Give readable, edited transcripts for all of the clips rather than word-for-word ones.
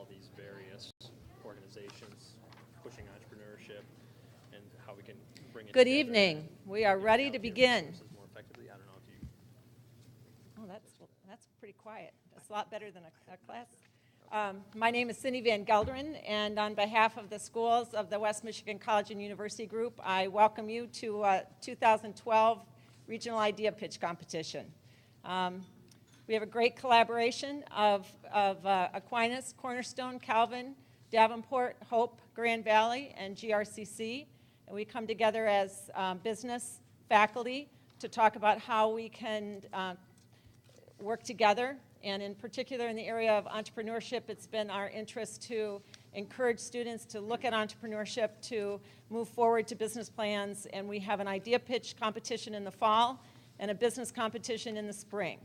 all these various organizations pushing entrepreneurship and how we can bring it Good together evening. We are ready to begin. more effectively. I don't know if you... Oh, that's pretty quiet. That's a lot better than a class. My name is Cindy Van Gelderen, and on behalf of the schools of the West Michigan College and University Group, I welcome you to 2012 Regional Idea Pitch Competition. We have a great collaboration of Aquinas, Cornerstone, Calvin, Davenport, Hope, Grand Valley, and GRCC. And we come together as business faculty to talk about how we can work together. And in particular, in the area of entrepreneurship, it's been our interest to encourage students to look at entrepreneurship, to move forward to business plans. And we have an idea pitch competition in the fall and a business competition in the spring.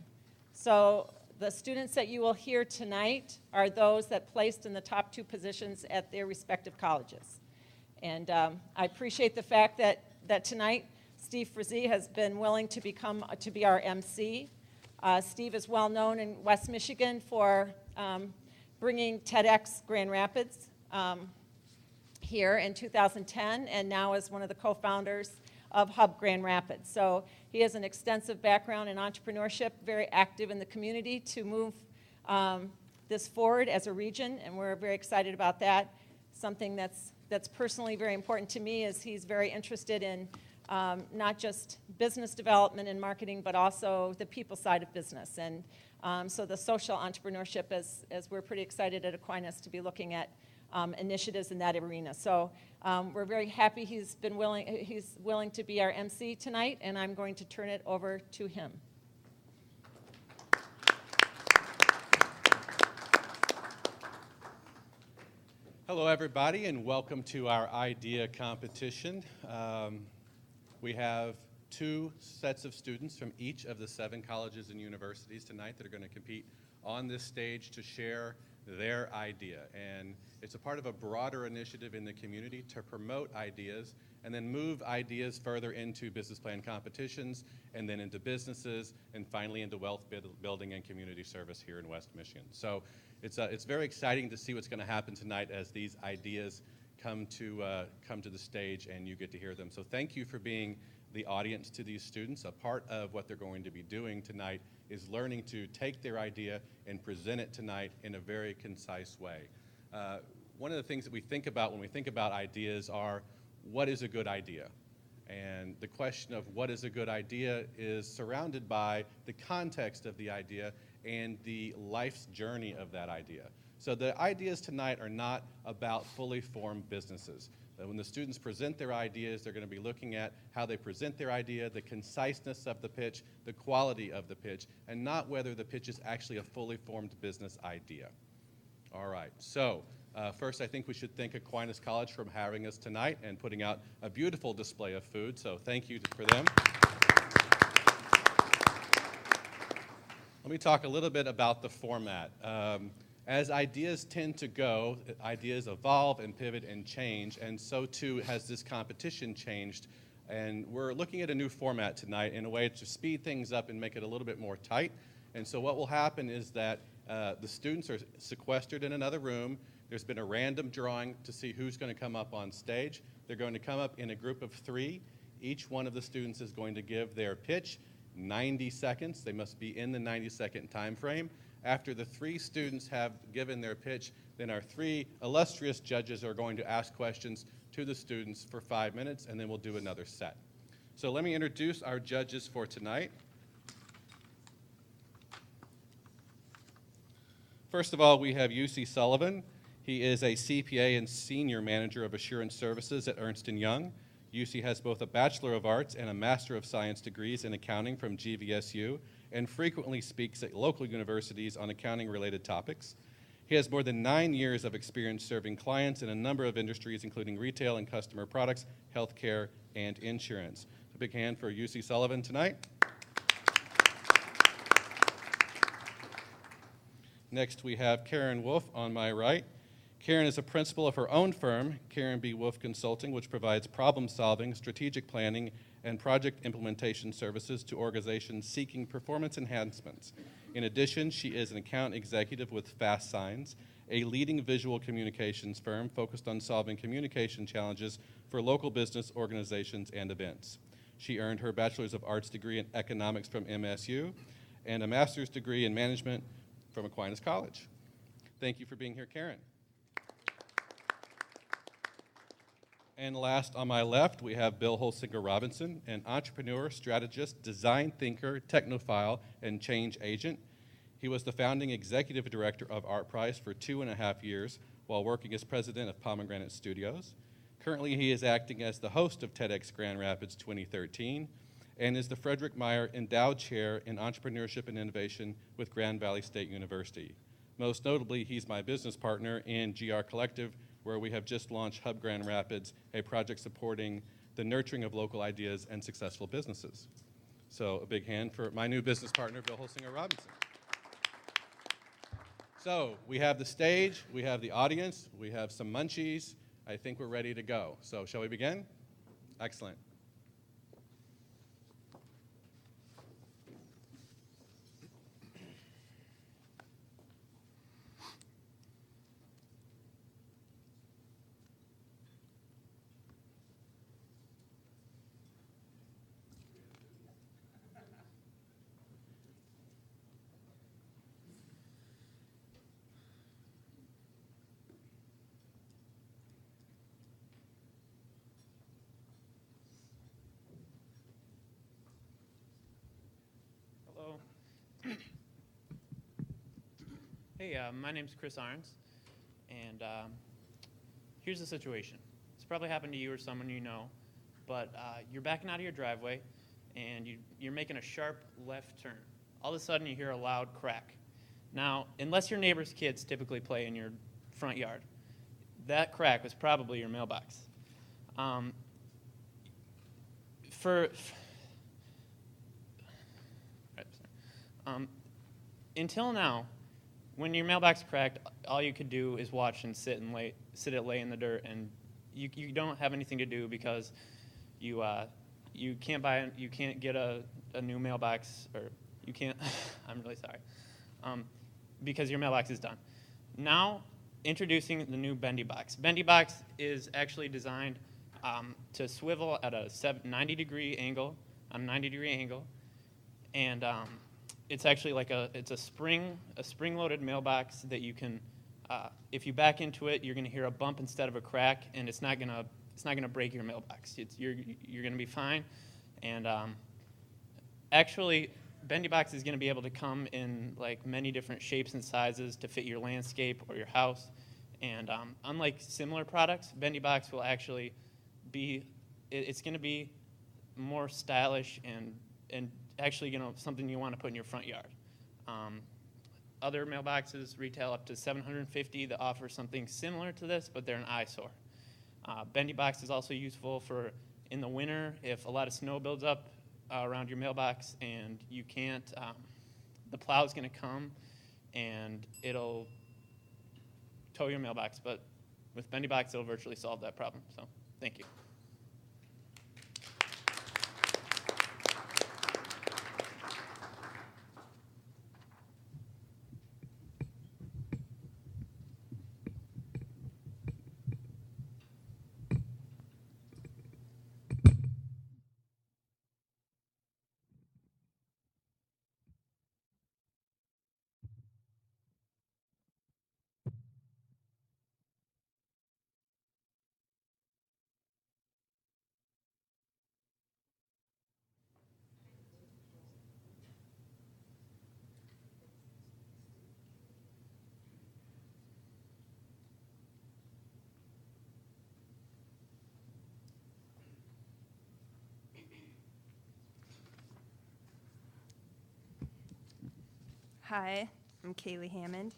So the students that you will hear tonight are those that placed in the top 2 positions at their respective colleges. And I appreciate the fact that tonight Steve Frazee has been willing to be our MC. Steve is well known in West Michigan for bringing TEDx Grand Rapids here in 2010, and now is one of the co-founders of Hub Grand Rapids. So he has an extensive background in entrepreneurship, very active in the community to move this forward as a region, and we're very excited about that. Something that's personally very important to me is he's very interested in not just business development and marketing, but also the people side of business. And so the social entrepreneurship, as we're pretty excited at Aquinas to be looking at initiatives in that arena. So we're very happy he's willing to be our MC tonight, and I'm going to turn it over to him. Hello, everybody, and welcome to our idea competition. We have 2 sets of students from each of the 7 colleges and universities tonight that are going to compete on this stage to share their idea. And it's a part of a broader initiative in the community to promote ideas and then move ideas further into business plan competitions and then into businesses and finally into wealth building and community service here in West Michigan. So it's very exciting to see what's going to happen tonight as these ideas come to the stage and you get to hear them. So thank you for being the audience to these students. A part of what they're going to be doing tonight is learning to take their idea and present it tonight in a very concise way. One of the things that we think about when we think about ideas are, what is a good idea? And the question of what is a good idea is surrounded by the context of the idea and the life's journey of that idea. So the ideas tonight are not about fully formed businesses. When the students present their ideas, they're going to be looking at how they present their idea, the conciseness of the pitch, the quality of the pitch, and not whether the pitch is actually a fully formed business idea. All right, so first I think we should thank Aquinas College for having us tonight and putting out a beautiful display of food, so thank you for them. Let me talk a little bit about the format. As ideas tend to go, ideas evolve and pivot and change, and so too has this competition changed. And we're looking at a new format tonight in a way to speed things up and make it a little bit more tight. And so what will happen is that the students are sequestered in another room. There's been a random drawing to see who's going to come up on stage. They're going to come up in a group of 3. Each one of the students is going to give their pitch 90 seconds. They must be in the 90-second time frame. After the 3 students have given their pitch, then our 3 illustrious judges are going to ask questions to the students for 5 minutes, and then we'll do another set. So let me introduce our judges for tonight. First of all, we have UC Sullivan. He is a CPA and Senior Manager of Assurance Services at Ernst & Young. UC has both a Bachelor of Arts and a Master of Science degrees in accounting from GVSU, and frequently speaks at local universities on accounting-related topics. He has more than 9 years of experience serving clients in a number of industries, including retail and customer products, healthcare, and insurance. A big hand for UC Sullivan tonight. Next, we have Karen Wolf on my right. Karen is a principal of her own firm, Karen B. Wolf Consulting, which provides problem-solving, strategic planning, and project implementation services to organizations seeking performance enhancements. In addition, she is an account executive with Fast Signs, a leading visual communications firm focused on solving communication challenges for local business organizations and events. She earned her Bachelor's of Arts degree in economics from MSU and a master's degree in management from Aquinas College. Thank you for being here, Karen. And last on my left, we have Bill Holsinger Robinson, an entrepreneur, strategist, design thinker, technophile, and change agent. He was the founding executive director of ArtPrice for 2.5 years while working as president of Pomegranate Studios. Currently, he is acting as the host of TEDx Grand Rapids 2013 and is the Frederick Meyer Endowed Chair in Entrepreneurship and Innovation with Grand Valley State University. Most notably, he's my business partner in GR Collective, where we have just launched Hub Grand Rapids, a project supporting the nurturing of local ideas and successful businesses. So a big hand for my new business partner, Bill Holsinger Robinson. So we have the stage, we have the audience, we have some munchies. I think we're ready to go. So shall we begin? Excellent. Hey, my name's Chris Arns, and here's the situation. It's probably happened to you or someone you know, but you're backing out of your driveway, and you're making a sharp left turn. All of a sudden, you hear a loud crack. Now, unless your neighbor's kids typically play in your front yard, that crack was probably your mailbox. Until now, when your mailbox cracked, all you could do is watch and sit it lay in the dirt, and you don't have anything to do because you can't get a new mailbox, or you can't. I'm really sorry, because your mailbox is done. Now, introducing the new Bendy Box. Bendy Box is actually designed to swivel at a 90-degree angle, and it's actually like it's a spring-loaded mailbox that you can, if you back into it, you're going to hear a bump instead of a crack, and it's not going to break your mailbox. You're going to be fine, and actually, Bendy Box is going to be able to come in like many different shapes and sizes to fit your landscape or your house, and unlike similar products, Bendy Box will actually be, it's going to be more stylish and actually, something you want to put in your front yard. Other mailboxes retail up to $750 that offer something similar to this, but they're an eyesore. Bendy Box is also useful for in the winter if a lot of snow builds up around your mailbox and you can't, the plow's going to come and it'll tow your mailbox. But with Bendy Box, it'll virtually solve that problem. So, thank you. Hi, I'm Kaylee Hammond.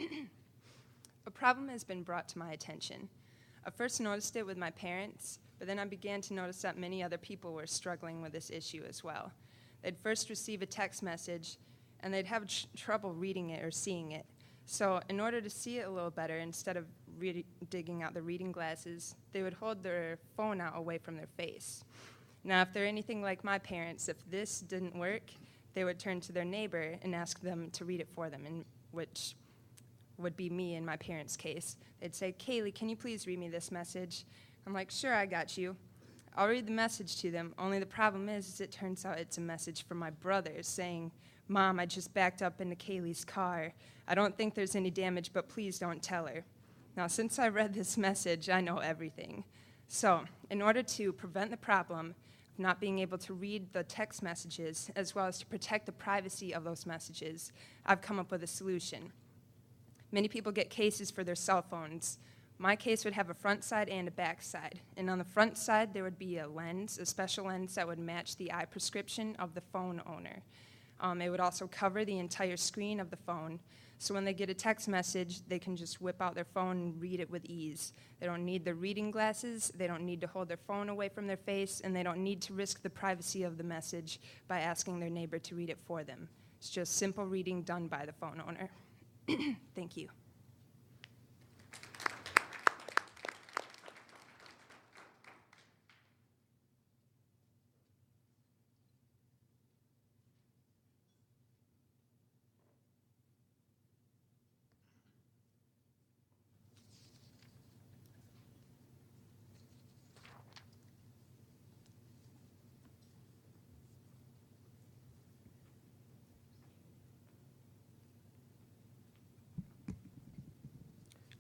A problem has been brought to my attention. I first noticed it with my parents, but then I began to notice that many other people were struggling with this issue as well. They'd first receive a text message, and they'd have trouble reading it or seeing it. So in order to see it a little better, instead of digging out the reading glasses, they would hold their phone out away from their face. Now, if they're anything like my parents, if this didn't work, they would turn to their neighbor and ask them to read it for them. And which would be me in my parents' case. They'd say, Kaylee, can you please read me this message? I'm like, sure, I got you. I'll read the message to them, only the problem is it turns out it's a message from my brother saying, Mom, I just backed up into Kaylee's car. I don't think there's any damage, but please don't tell her. Now, since I read this message, I know everything. So, in order to prevent the problem of not being able to read the text messages, as well as to protect the privacy of those messages, I've come up with a solution. Many people get cases for their cell phones. My case would have a front side and a back side. And on the front side, there would be a lens, a special lens that would match the eye prescription of the phone owner. It would also cover the entire screen of the phone. So when they get a text message, they can just whip out their phone and read it with ease. They don't need the reading glasses, they don't need to hold their phone away from their face, and they don't need to risk the privacy of the message by asking their neighbor to read it for them. It's just simple reading done by the phone owner. Thank you.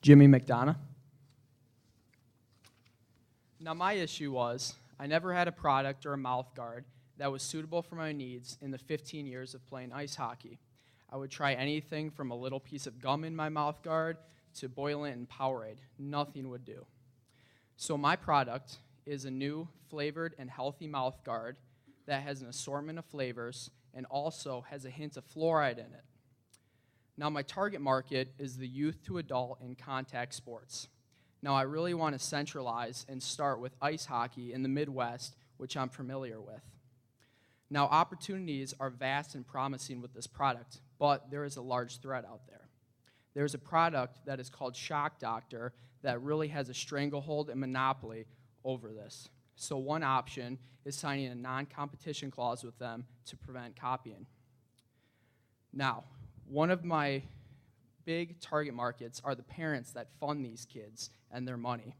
Jimmy McDonough. Now, my issue was I never had a product or a mouth guard that was suitable for my needs in the 15 years of playing ice hockey. I would try anything from a little piece of gum in my mouth guard to Boylant and Powerade. Nothing would do. So my product is a new flavored and healthy mouth guard that has an assortment of flavors and also has a hint of fluoride in it. Now, my target market is the youth to adult in contact sports. Now, I really want to centralize and start with ice hockey in the Midwest, which I'm familiar with. Now, opportunities are vast and promising with this product, but there is a large threat out there. There's a product that is called Shock Doctor that really has a stranglehold and monopoly over this. So one option is signing a non-competition clause with them to prevent copying. Now, one of my big target markets are the parents that fund these kids and their money.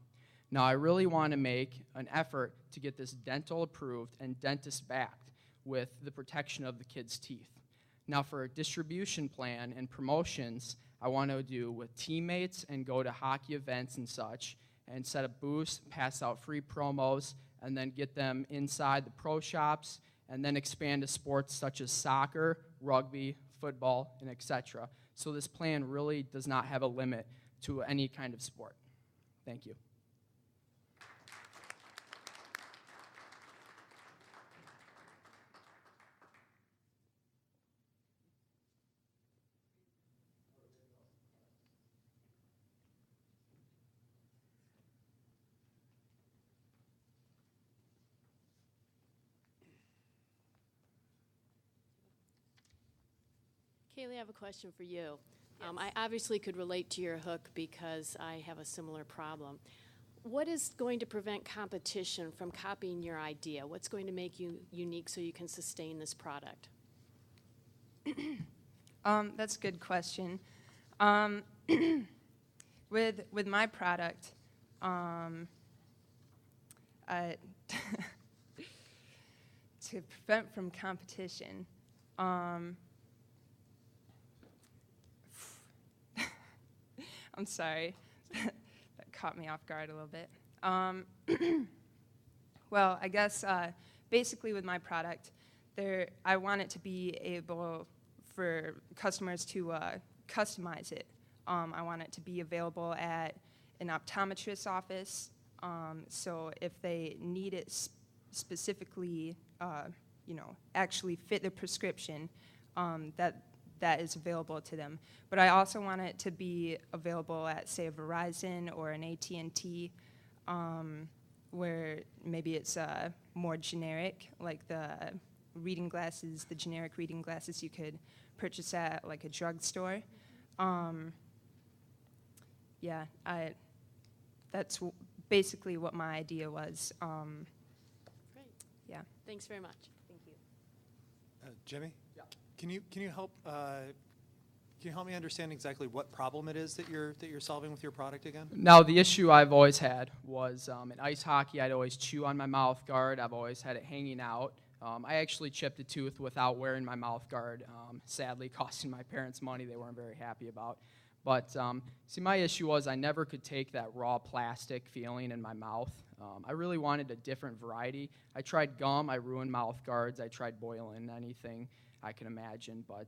Now, I really want to make an effort to get this dental approved and dentist backed with the protection of the kids' teeth. Now, for a distribution plan and promotions, I want to do with teammates and go to hockey events and such and set up booths, pass out free promos, and then get them inside the pro shops and then expand to sports such as soccer, rugby, football, and etc. So this plan really does not have a limit to any kind of sport. Thank you. Kaylee, I have a question for you. I obviously could relate to your hook because I have a similar problem. What is going to prevent competition from copying your idea? What's going to make you unique so you can sustain this product? That's a good question. With my product, to prevent from competition, I'm sorry, that caught me off guard a little bit. Well, I guess basically with my product, I want it to be able for customers to customize it. I want it to be available at an optometrist's office, so if they need it specifically, actually fit the prescription, that is available to them. But I also want it to be available at, say, a Verizon or an AT&T, where maybe it's more generic, like the reading glasses, the generic reading glasses you could purchase at like a drugstore. That's basically what my idea was. Great. Yeah. Thanks very much. Thank you. Jimmy? Yeah. Can you help Can you help me understand exactly what problem it is that you're solving with your product again? Now, the issue I've always had was in ice hockey, I'd always chew on my mouth guard. I've always had it hanging out. I actually chipped a tooth without wearing my mouth guard, sadly costing my parents money they weren't very happy about. But see, my issue was I never could take that raw plastic feeling in my mouth. I really wanted a different variety. I tried gum, I ruined mouth guards, I tried boiling anything I can imagine, but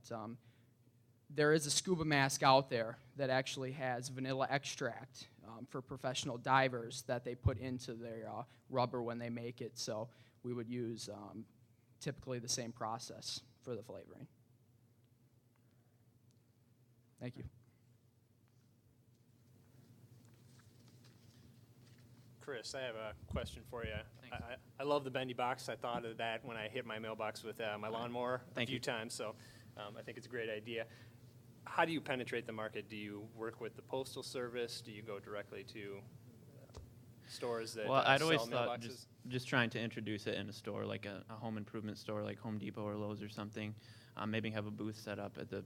there is a scuba mask out there that actually has vanilla extract for professional divers that they put into their rubber when they make it, so we would use typically the same process for the flavoring. Thank you. Chris, I have a question for you. I love the Bendy Box. I thought of that when I hit my mailbox with my lawnmower a few times, so I think it's a great idea. How do you penetrate the market? Do you work with the Postal Service? Do you go directly to stores that Well, I'd always sell thought mailboxes? just trying to introduce it in a store, like a home improvement store like Home Depot or Lowe's or something. Maybe have a booth set up at the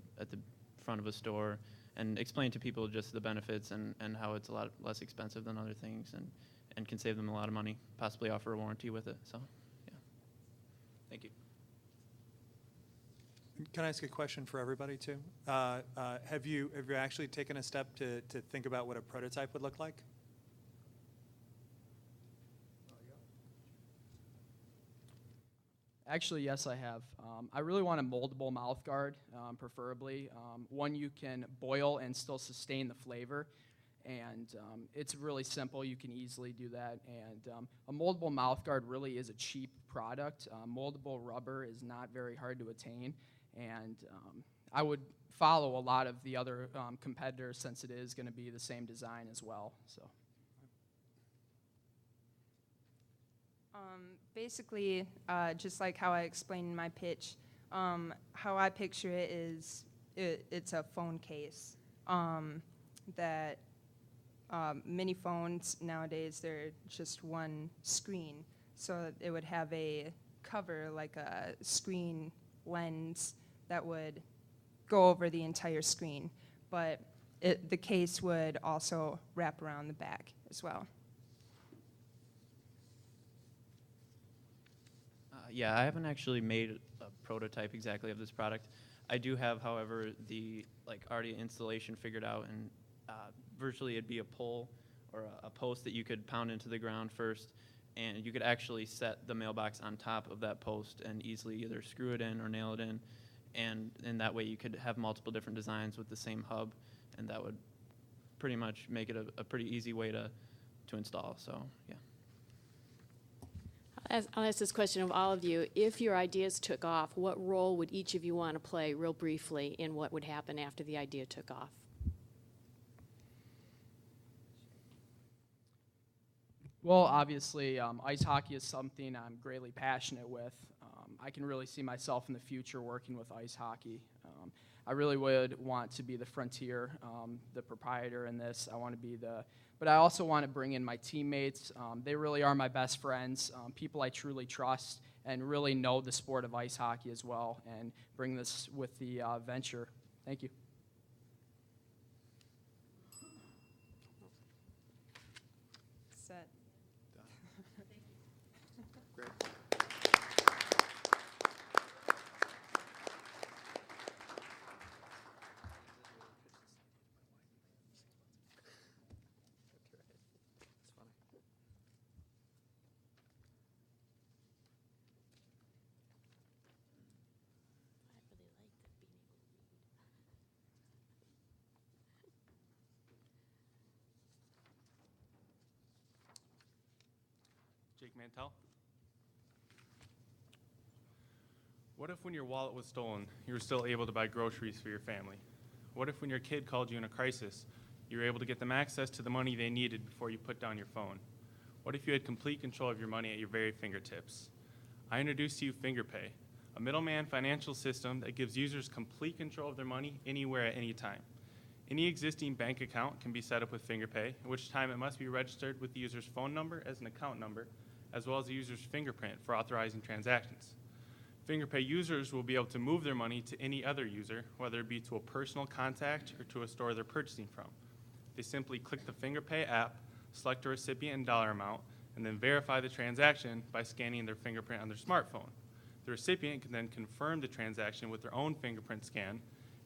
front of a store and explain to people just the benefits and how it's a lot less expensive than other things and can save them a lot of money, possibly offer a warranty with it. So, yeah. Thank you. Can I ask a question for everybody too? Have you actually taken a step to think about what a prototype would look like? Actually, yes, I have. I really want a moldable mouth guard, preferably. One you can boil and still sustain the flavor. And it's really simple. You can easily do that. And a moldable mouth guard really is a cheap product. Moldable rubber is not very hard to attain. And I would follow a lot of the other competitors since it is going to be the same design as well. So. Basically, just like how I explained in my pitch, how I picture it is it's a phone case that many phones nowadays, they're just one screen. So it would have a cover, like a screen lens that would go over the entire screen. But the case would also wrap around the back as well. Yeah, I haven't actually made a prototype exactly of this product. I do have, however, the already installation figured out, and virtually it'd be a pole or a post that you could pound into the ground first, and you could actually set the mailbox on top of that post and easily either screw it in or nail it in, and that way you could have multiple different designs with the same hub, and that would pretty much make it a pretty easy way to install. So, yeah. I'll ask this question of all of you. If your ideas took off, what role would each of you want to play real briefly in what would happen after the idea took off? Well, obviously, ice hockey is something I'm greatly passionate with. I can really see myself in the future working with ice hockey. I really would want to be the frontier, the proprietor in this. But I also want to bring in my teammates. They really are my best friends, people I truly trust and really know the sport of ice hockey as well, and bring this with the venture. Thank you. Set. Great. Jake Mantel. What if when your wallet was stolen, you were still able to buy groceries for your family? What if when your kid called you in a crisis, you were able to get them access to the money they needed before you put down your phone? What if you had complete control of your money at your very fingertips? I introduce to you FingerPay, a middleman financial system that gives users complete control of their money anywhere at any time. Any existing bank account can be set up with FingerPay, at which time it must be registered with the user's phone number as an account number, as well as the user's fingerprint for authorizing transactions. FingerPay users will be able to move their money to any other user, whether it be to a personal contact or to a store they're purchasing from. They simply click the FingerPay app, select a recipient and dollar amount, and then verify the transaction by scanning their fingerprint on their smartphone. The recipient can then confirm the transaction with their own fingerprint scan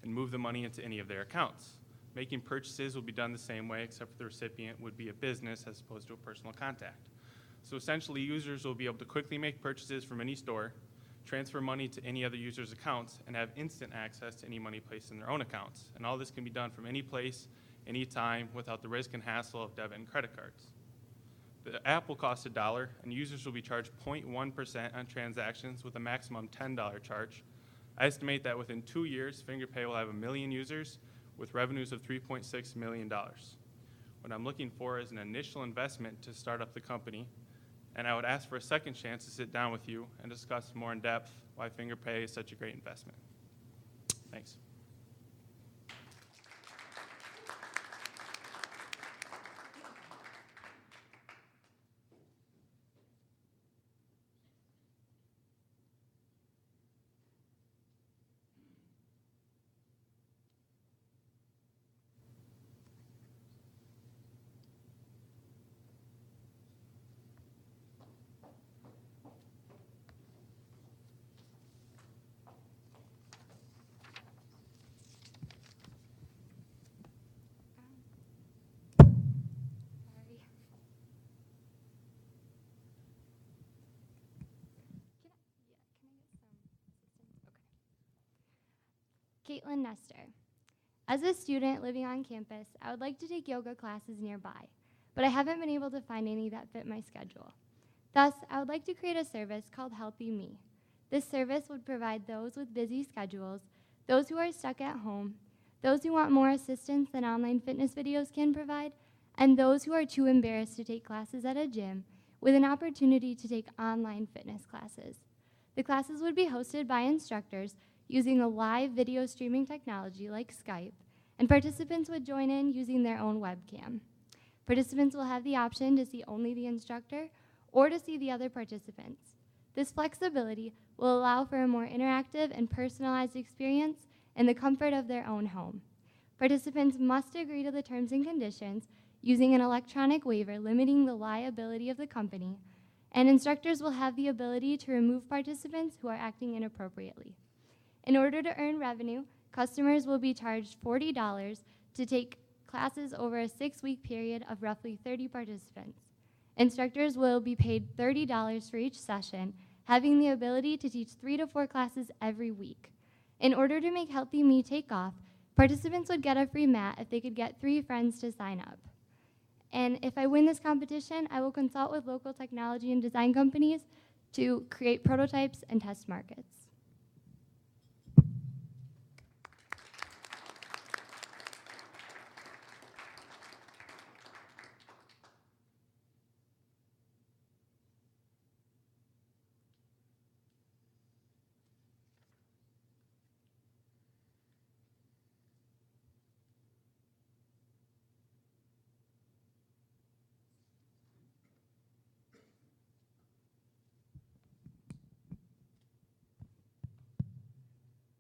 and move the money into any of their accounts. Making purchases will be done the same way, except for the recipient would be a business as opposed to a personal contact. So essentially, users will be able to quickly make purchases from any store, transfer money to any other user's accounts, and have instant access to any money placed in their own accounts. And all this can be done from any place, any time, without the risk and hassle of debit and credit cards. The app will cost $1, and users will be charged 0.1% on transactions with a maximum $10 charge. I estimate that within 2 years, FingerPay will have 1 million users with revenues of $3.6 million. What I'm looking for is an initial investment to start up the company, and I would ask for a second chance to sit down with you and discuss more in depth why FingerPay is such a great investment. Thanks. Caitlin Nestor. As a student living on campus, I would like to take yoga classes nearby, but I haven't been able to find any that fit my schedule. Thus, I would like to create a service called Healthy Me. This service would provide those with busy schedules, those who are stuck at home, those who want more assistance than online fitness videos can provide, and those who are too embarrassed to take classes at a gym with an opportunity to take online fitness classes. The classes would be hosted by instructors using a live video streaming technology like Skype, and participants would join in using their own webcam. Participants will have the option to see only the instructor or to see the other participants. This flexibility will allow for a more interactive and personalized experience in the comfort of their own home. Participants must agree to the terms and conditions using an electronic waiver limiting the liability of the company, and instructors will have the ability to remove participants who are acting inappropriately. In order to earn revenue, customers will be charged $40 to take classes over a 6-week period of roughly 30 participants. Instructors will be paid $30 for each session, having the ability to teach 3 to 4 classes every week. In order to make Healthy Me take off, participants would get a free mat if they could get 3 friends to sign up. And if I win this competition, I will consult with local technology and design companies to create prototypes and test markets.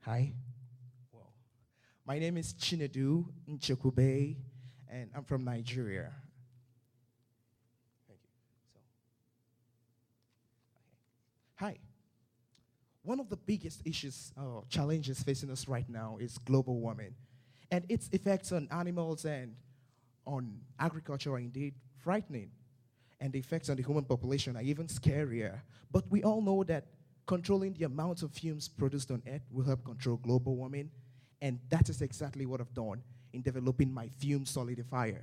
Hi. Well, my name is Chinedu Nchekwube, and I'm from Nigeria. Thank you. Hi. One of the biggest issues, challenges facing us right now is global warming, and its effects on animals and on agriculture are indeed frightening, and the effects on the human population are even scarier. But we all know that controlling the amount of fumes produced on Earth will help control global warming, and that is exactly what I've done in developing my Fume solidifier.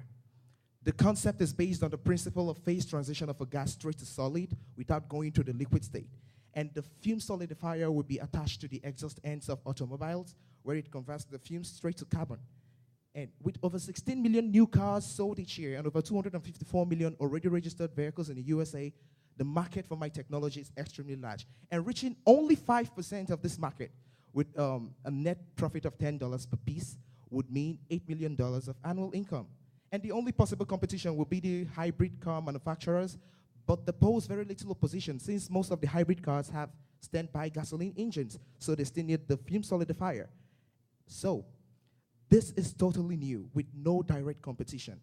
The concept is based on the principle of phase transition of a gas straight to solid without going to the liquid state. And the Fume solidifier will be attached to the exhaust ends of automobiles, where it converts the fumes straight to carbon. And with over 16 million new cars sold each year and over 254 million already registered vehicles in the USA, the market for my technology is extremely large. And reaching only 5% of this market with a net profit of $10 per piece would mean $8 million of annual income. And the only possible competition will be the hybrid car manufacturers, but they pose very little opposition since most of the hybrid cars have standby gasoline engines, so they still need the fume solidifier. So this is totally new with no direct competition.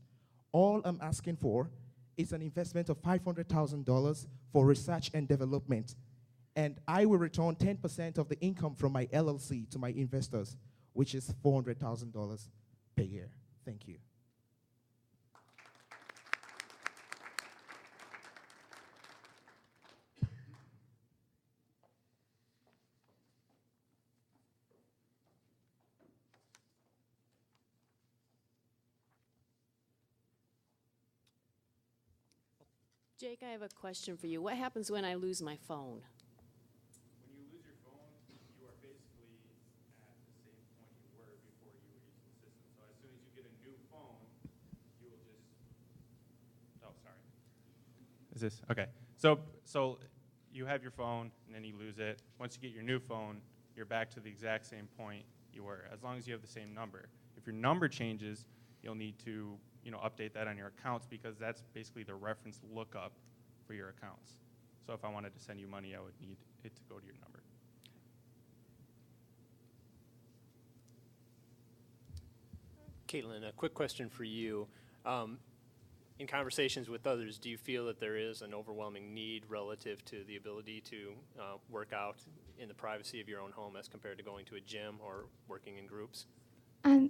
All I'm asking for is an investment of $500,000 for research and development. And I will return 10% of the income from my LLC to my investors, which is $400,000 per year. Thank you. Jake, I have a question for you. What happens when I lose my phone? When you lose your phone, you are basically at the same point you were before you were using the system. So as soon as you get a new phone, you will just, oh, sorry. Is this, okay. So you have your phone and then you lose it. Once you get your new phone, you're back to the exact same point you were, as long as you have the same number. If your number changes, you'll need to update that on your accounts, because that's basically the reference lookup for your accounts. So if I wanted to send you money, I would need it to go to your number. Caitlin, a quick question for you. In conversations with others, do you feel that there is an overwhelming need relative to the ability to work out in the privacy of your own home as compared to going to a gym or working in groups?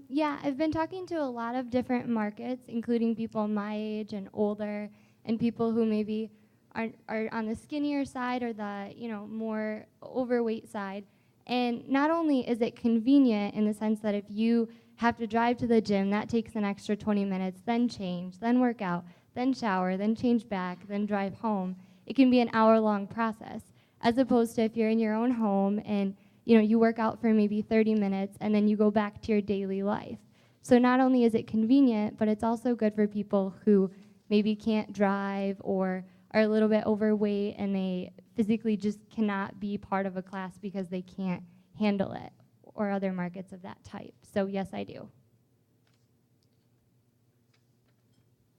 Yeah, I've been talking to a lot of different markets, including people my age and older, and people who maybe are on the skinnier side or the more overweight side. And not only is it convenient in the sense that if you have to drive to the gym, that takes an extra 20 minutes, then change, then work out, then shower, then change back, then drive home. It can be an hour-long process, as opposed to if you're in your own home and you work out for maybe 30 minutes and then you go back to your daily life. So not only is it convenient, but it's also good for people who maybe can't drive or are a little bit overweight and they physically just cannot be part of a class because they can't handle it, or other markets of that type. So yes, I do.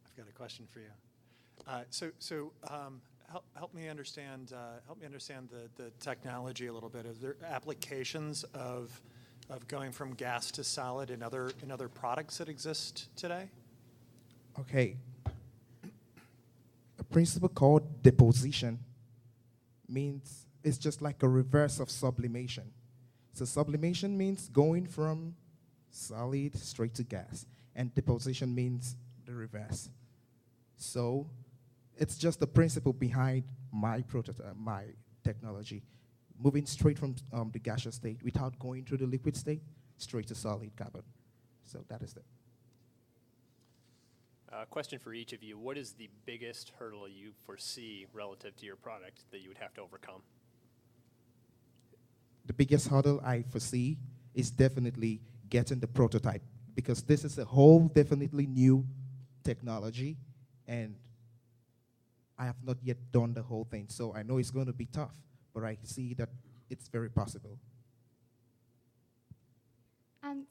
I've got a question for you. Help me understand the technology a little bit. Are there applications of going from gas to solid in other products that exist today? Okay. A principle called deposition means it's just like a reverse of sublimation. So sublimation means going from solid straight to gas, and deposition means the reverse. So it's just the principle behind my prototype, my technology, moving straight from the gaseous state without going through the liquid state, straight to solid carbon. So that is it. Question for each of you. What is the biggest hurdle you foresee relative to your product that you would have to overcome? The biggest hurdle I foresee is definitely getting the prototype, because this is a whole definitely new technology, and I have not yet done the whole thing. So I know it's going to be tough, but I see that it's very possible.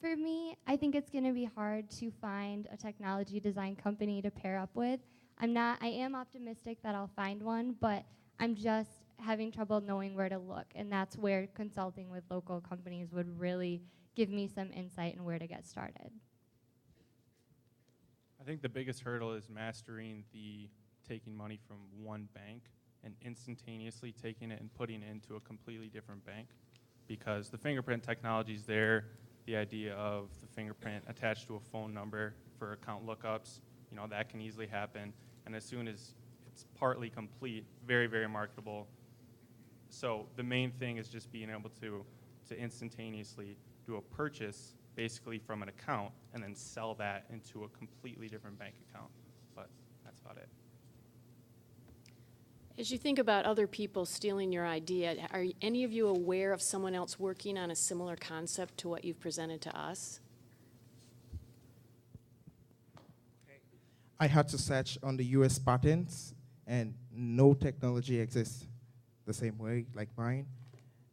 For me, I think it's going to be hard to find a technology design company to pair up with. I am optimistic that I'll find one, but I'm just having trouble knowing where to look, and that's where consulting with local companies would really give me some insight in where to get started. I think the biggest hurdle is mastering the taking money from one bank and instantaneously taking it and putting it into a completely different bank, because the fingerprint technology is there. The idea of the fingerprint attached to a phone number for account lookups, that can easily happen. And as soon as it's partly complete, very, very marketable. So the main thing is just being able to instantaneously do a purchase basically from an account and then sell that into a completely different bank account. But that's about it. As you think about other people stealing your idea, are any of you aware of someone else working on a similar concept to what you've presented to us? I had to search on the US patents, and no technology exists the same way like mine.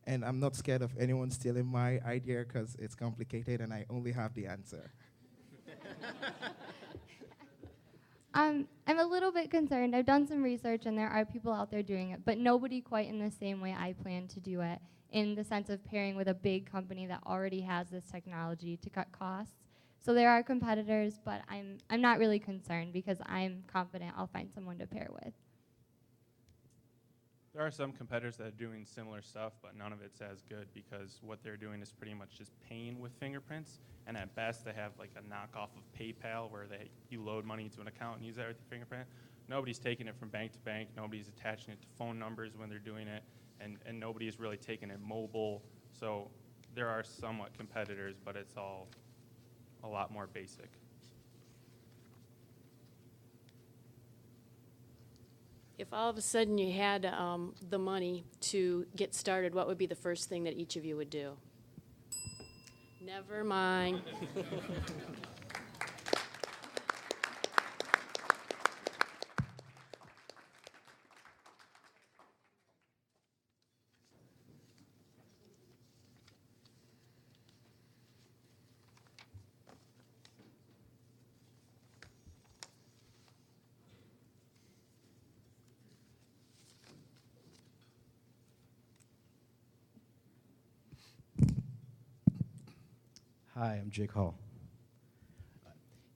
And I'm not scared of anyone stealing my idea because it's complicated and I only have the answer. I'm a little bit concerned. I've done some research, and there are people out there doing it, but nobody quite in the same way I plan to do it, in the sense of pairing with a big company that already has this technology to cut costs. So there are competitors, but I'm not really concerned because I'm confident I'll find someone to pair with. There are some competitors that are doing similar stuff, but none of it's as good because what they're doing is pretty much just paying with fingerprints, and at best they have like a knockoff of PayPal where you load money into an account and use that with your fingerprint. Nobody's taking it from bank to bank. Nobody's attaching it to phone numbers when they're doing it, and nobody's really taking it mobile. So there are somewhat competitors, but it's all a lot more basic. If all of a sudden you had the money to get started, what would be the first thing that each of you would do? Never mind. Hi, I'm Jake Hall.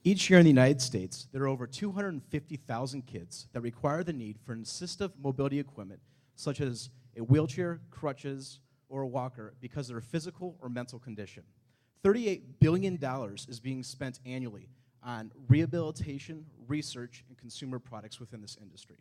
Each year in the United States, there are over 250,000 kids that require the need for assistive mobility equipment, such as a wheelchair, crutches, or a walker because of their physical or mental condition. $38 billion is being spent annually on rehabilitation, research, and consumer products within this industry.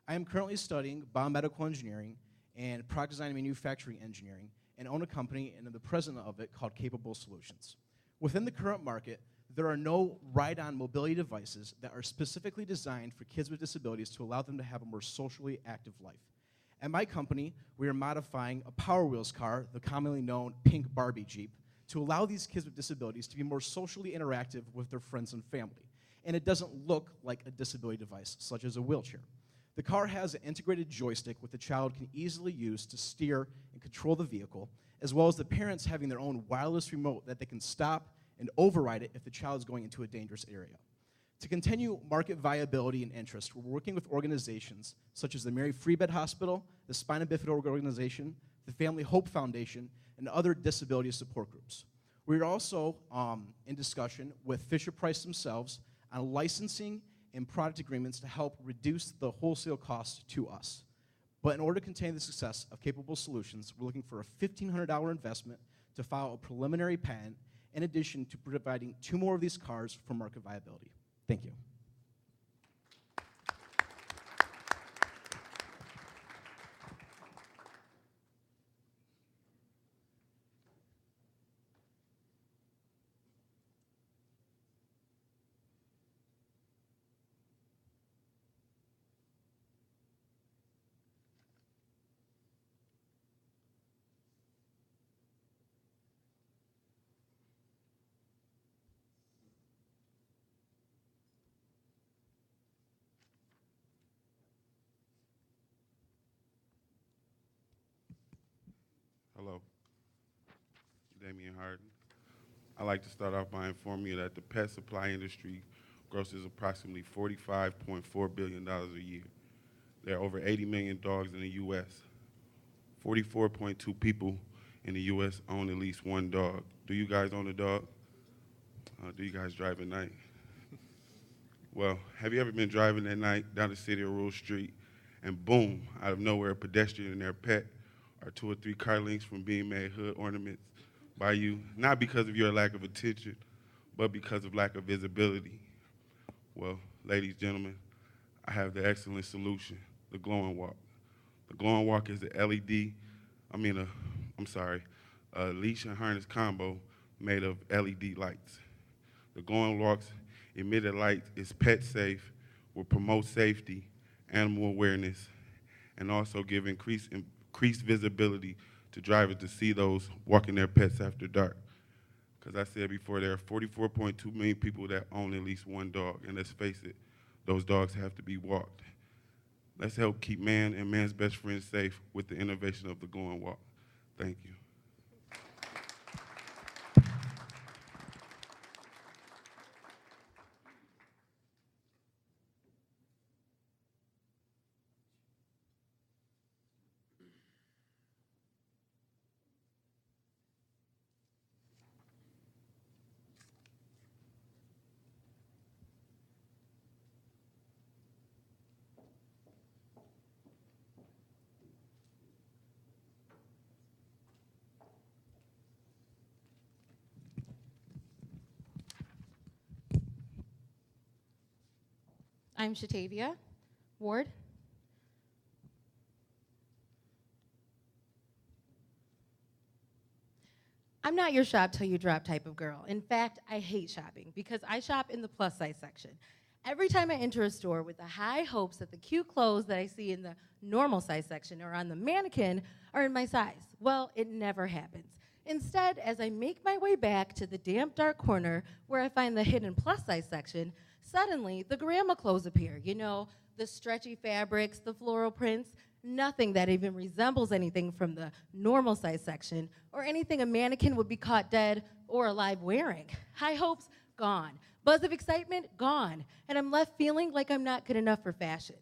I am currently studying biomedical engineering and product design and manufacturing engineering, and own a company and am the president of it called Capable Solutions. Within the current market, there are no ride-on mobility devices that are specifically designed for kids with disabilities to allow them to have a more socially active life. At my company, we are modifying a Power Wheels car, the commonly known pink Barbie Jeep, to allow these kids with disabilities to be more socially interactive with their friends and family. And it doesn't look like a disability device, such as a wheelchair. The car has an integrated joystick which the child can easily use to steer and control the vehicle, as well as the parents having their own wireless remote that they can stop and override it if the child is going into a dangerous area. To continue market viability and interest, we're working with organizations such as the Mary Freebed Hospital, the Spina Bifida Organization, the Family Hope Foundation, and other disability support groups. We're also in discussion with Fisher-Price themselves on licensing and product agreements to help reduce the wholesale cost to us. But in order to contain the success of Capable Solutions, we're looking for a $1,500 investment to file a preliminary patent, in addition to providing 2 more of these cars for market viability. Thank you. Hello, Damian Harden. I'd like to start off by informing you that the pet supply industry grosses approximately $45.4 billion a year. There are over 80 million dogs in the U.S. 44.2 people in the U.S. own at least one dog. Do you guys own a dog? Do you guys drive at night? Well, have you ever been driving at night down the city or rural street, and boom, out of nowhere, a pedestrian and their pet are 2 or 3 car links from being made hood ornaments by you, not because of your lack of attention, but because of lack of visibility? Well, ladies, gentlemen, I have the excellent solution, the glowing walk. The glowing walk is a leash and harness combo made of LED lights. The glowing walk's emitted light is pet safe, will promote safety, animal awareness, and also give increased visibility to drivers to see those walking their pets after dark. Because I said before, there are 44.2 million people that own at least one dog, and let's face it, those dogs have to be walked. Let's help keep man and man's best friend safe with the innovation of the glowing walk. Thank you. I'm Shatavia Ward. I'm not your shop till you drop type of girl. In fact, I hate shopping because I shop in the plus size section. Every time I enter a store with the high hopes that the cute clothes that I see in the normal size section or on the mannequin are in my size. Well, it never happens. Instead, as I make my way back to the damp, dark corner where I find the hidden plus size section, suddenly the grandma clothes appear. You know, the stretchy fabrics, the floral prints, nothing that even resembles anything from the normal size section or anything a mannequin would be caught dead or alive wearing. High hopes, gone. Buzz of excitement, gone. And I'm left feeling like I'm not good enough for fashion.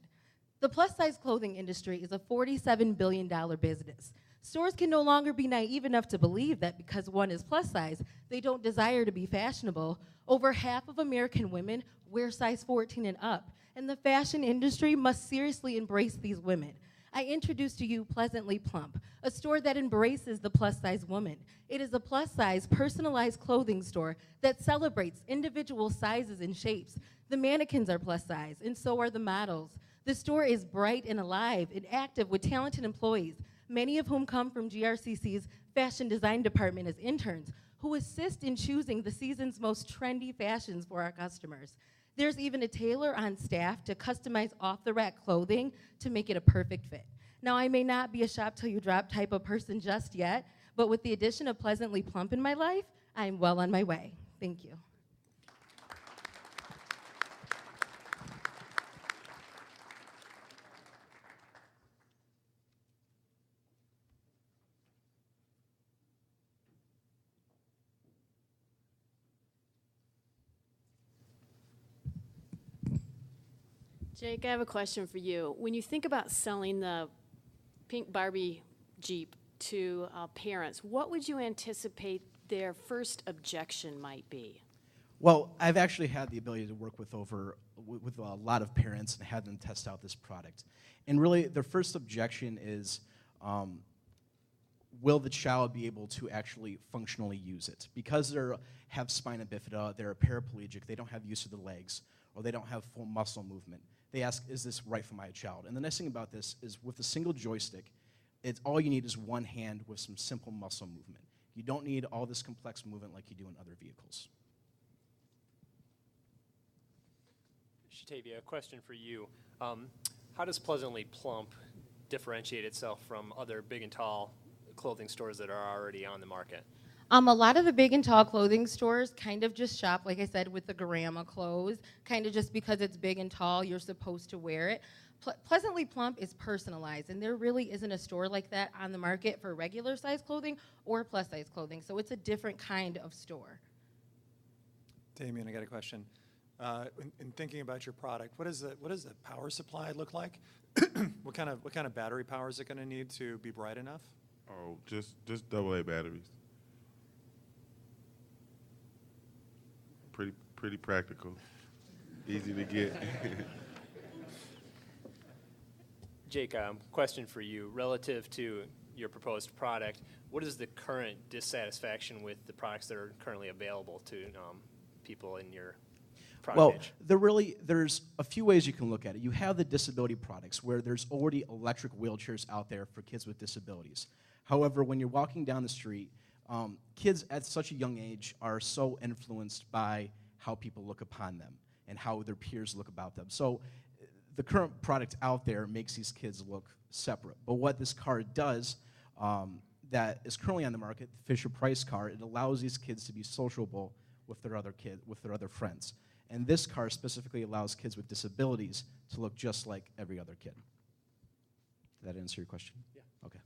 The plus size clothing industry is a $47 billion business. Stores can no longer be naive enough to believe that because one is plus size, they don't desire to be fashionable. Over half of American women wear size 14 and up, and the fashion industry must seriously embrace these women. I introduce to you Pleasantly Plump, a store that embraces the plus-size woman. It is a plus-size, personalized clothing store that celebrates individual sizes and shapes. The mannequins are plus-size, and so are the models. The store is bright and alive and active with talented employees, many of whom come from GRCC's fashion design department as interns, who assist in choosing the season's most trendy fashions for our customers. There's even a tailor on staff to customize off-the-rack clothing to make it a perfect fit. Now, I may not be a shop till you drop type of person just yet, but with the addition of Pleasantly Plump in my life, I'm well on my way. Thank you. Jake, I have a question for you. When you think about selling the pink Barbie Jeep to parents, what would you anticipate their first objection might be? Well, I've actually had the ability to work with a lot of parents and had them test out this product. And really, their first objection is, will the child be able to actually functionally use it? Because they have spina bifida, they're paraplegic, they don't have use of the legs, or they don't have full muscle movement. They ask, is this right for my child? And the nice thing about this is with a single joystick, all you need is one hand with some simple muscle movement. You don't need all this complex movement like you do in other vehicles. Shatavia, a question for you. How does Pleasantly Plump differentiate itself from other big and tall clothing stores that are already on the market? A lot of the big and tall clothing stores kind of just shop, like I said, with the grandma clothes, kind of just because it's big and tall, you're supposed to wear it. Pleasantly Plump is personalized, and there really isn't a store like that on the market for regular size clothing or plus size clothing, so it's a different kind of store. Damien, I got a question. In thinking about your product, what does the power supply look like? What kind of battery power is it going to need to be bright enough? Oh, just AA batteries. Pretty practical, easy to get. Jake, question for you. Relative to your proposed product, what is the current dissatisfaction with the products that are currently available to people in your product Well, there's a few ways you can look at it. You have the disability products where there's already electric wheelchairs out there for kids with disabilities. However, when you're walking down the street, kids at such a young age are so influenced by how people look upon them and how their peers look about them. So the current product out there makes these kids look separate. But what this car does that is currently on the market, the Fisher-Price car, it allows these kids to be sociable with their other friends. And this car specifically allows kids with disabilities to look just like every other kid. Did that answer your question? Yeah. Okay.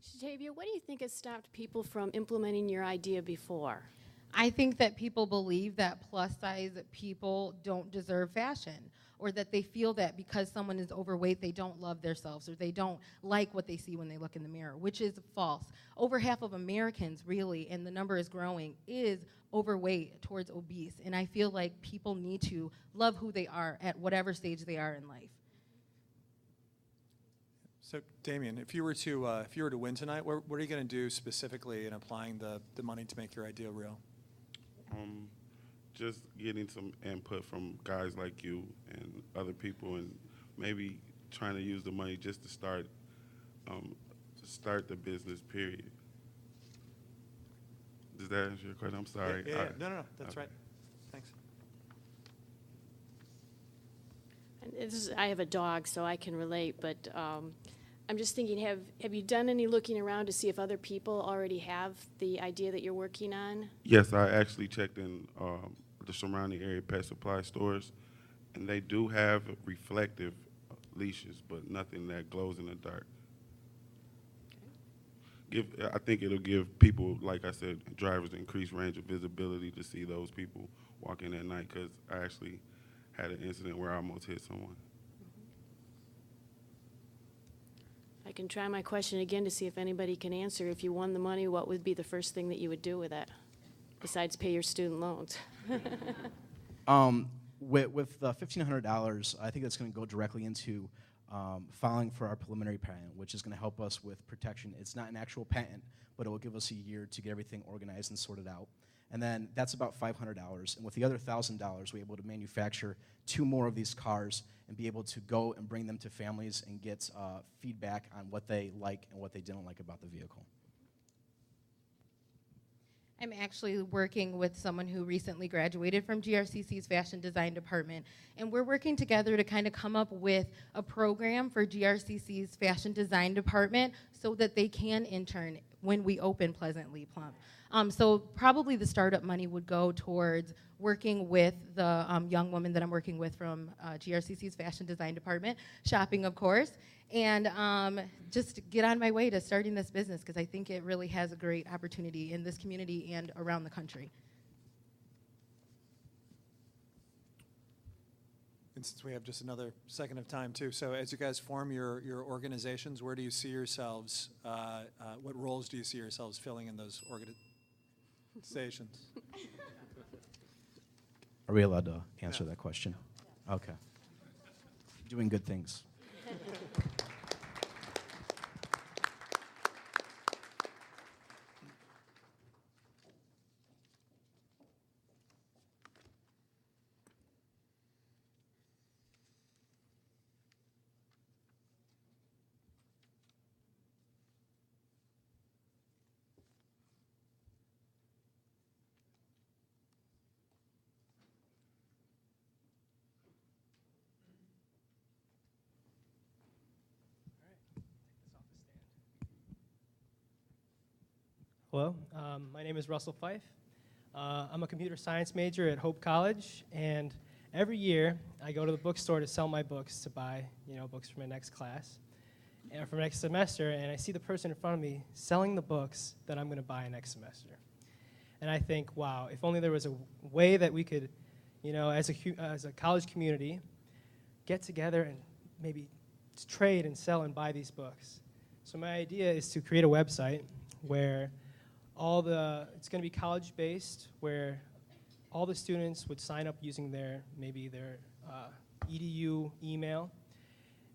Shatavia, what do you think has stopped people from implementing your idea before? I think that people believe that plus-size people don't deserve fashion, or that they feel that because someone is overweight, they don't love themselves, or they don't like what they see when they look in the mirror, which is false. Over half of Americans, really, and the number is growing, is overweight towards obese, and I feel like people need to love who they are at whatever stage they are in life. So, Damien, if you were to win tonight, what are you going to do specifically in applying the money to make your idea real? just getting some input from guys like you and other people, and maybe trying to use the money just to start the business, period. Does that answer your question? I'm sorry. Yeah. No, that's right. Thanks. And I have a dog, so I can relate, but I'm just thinking, have you done any looking around to see if other people already have the idea that you're working on? Yes, I actually checked in the surrounding area pet supply stores, and they do have reflective leashes, but nothing that glows in the dark. I think it'll give people, like I said, drivers increased range of visibility to see those people walking at night, because I actually had an incident where I almost hit someone. I can try my question again to see if anybody can answer. If you won the money, what would be the first thing that you would do with it, besides pay your student loans? With the $1,500, I think that's going to go directly into filing for our preliminary patent, which is going to help us with protection. It's not an actual patent, but it will give us a year to get everything organized and sorted out. And then that's about $500. And with the other $1,000, we're able to manufacture 2 more of these cars and be able to go and bring them to families and get feedback on what they like and what they didn't like about the vehicle. I'm actually working with someone who recently graduated from GRCC's fashion design department, and we're working together to kind of come up with a program for GRCC's fashion design department so that they can intern when we open Pleasantly Plump. So probably the startup money would go towards working with the young woman that I'm working with from GRCC's fashion design department, shopping of course, and just get on my way to starting this business, because I think it really has a great opportunity in this community and around the country. And since we have just another second of time too, so as you guys form your organizations, where do you see yourselves, what roles do you see yourselves filling in those organizations? Are we allowed to answer that question? Okay. Doing good things. Hello, my name is Russell Fife. I'm a computer science major at Hope College, and every year I go to the bookstore to sell my books, to buy books for my next class and for next semester, and I see the person in front of me selling the books that I'm going to buy next semester. And I think, wow, if only there was a way that we could, as a college community, get together and maybe trade and sell and buy these books. So my idea is to create a website where it's going to be college-based, where all the students would sign up using their EDU email,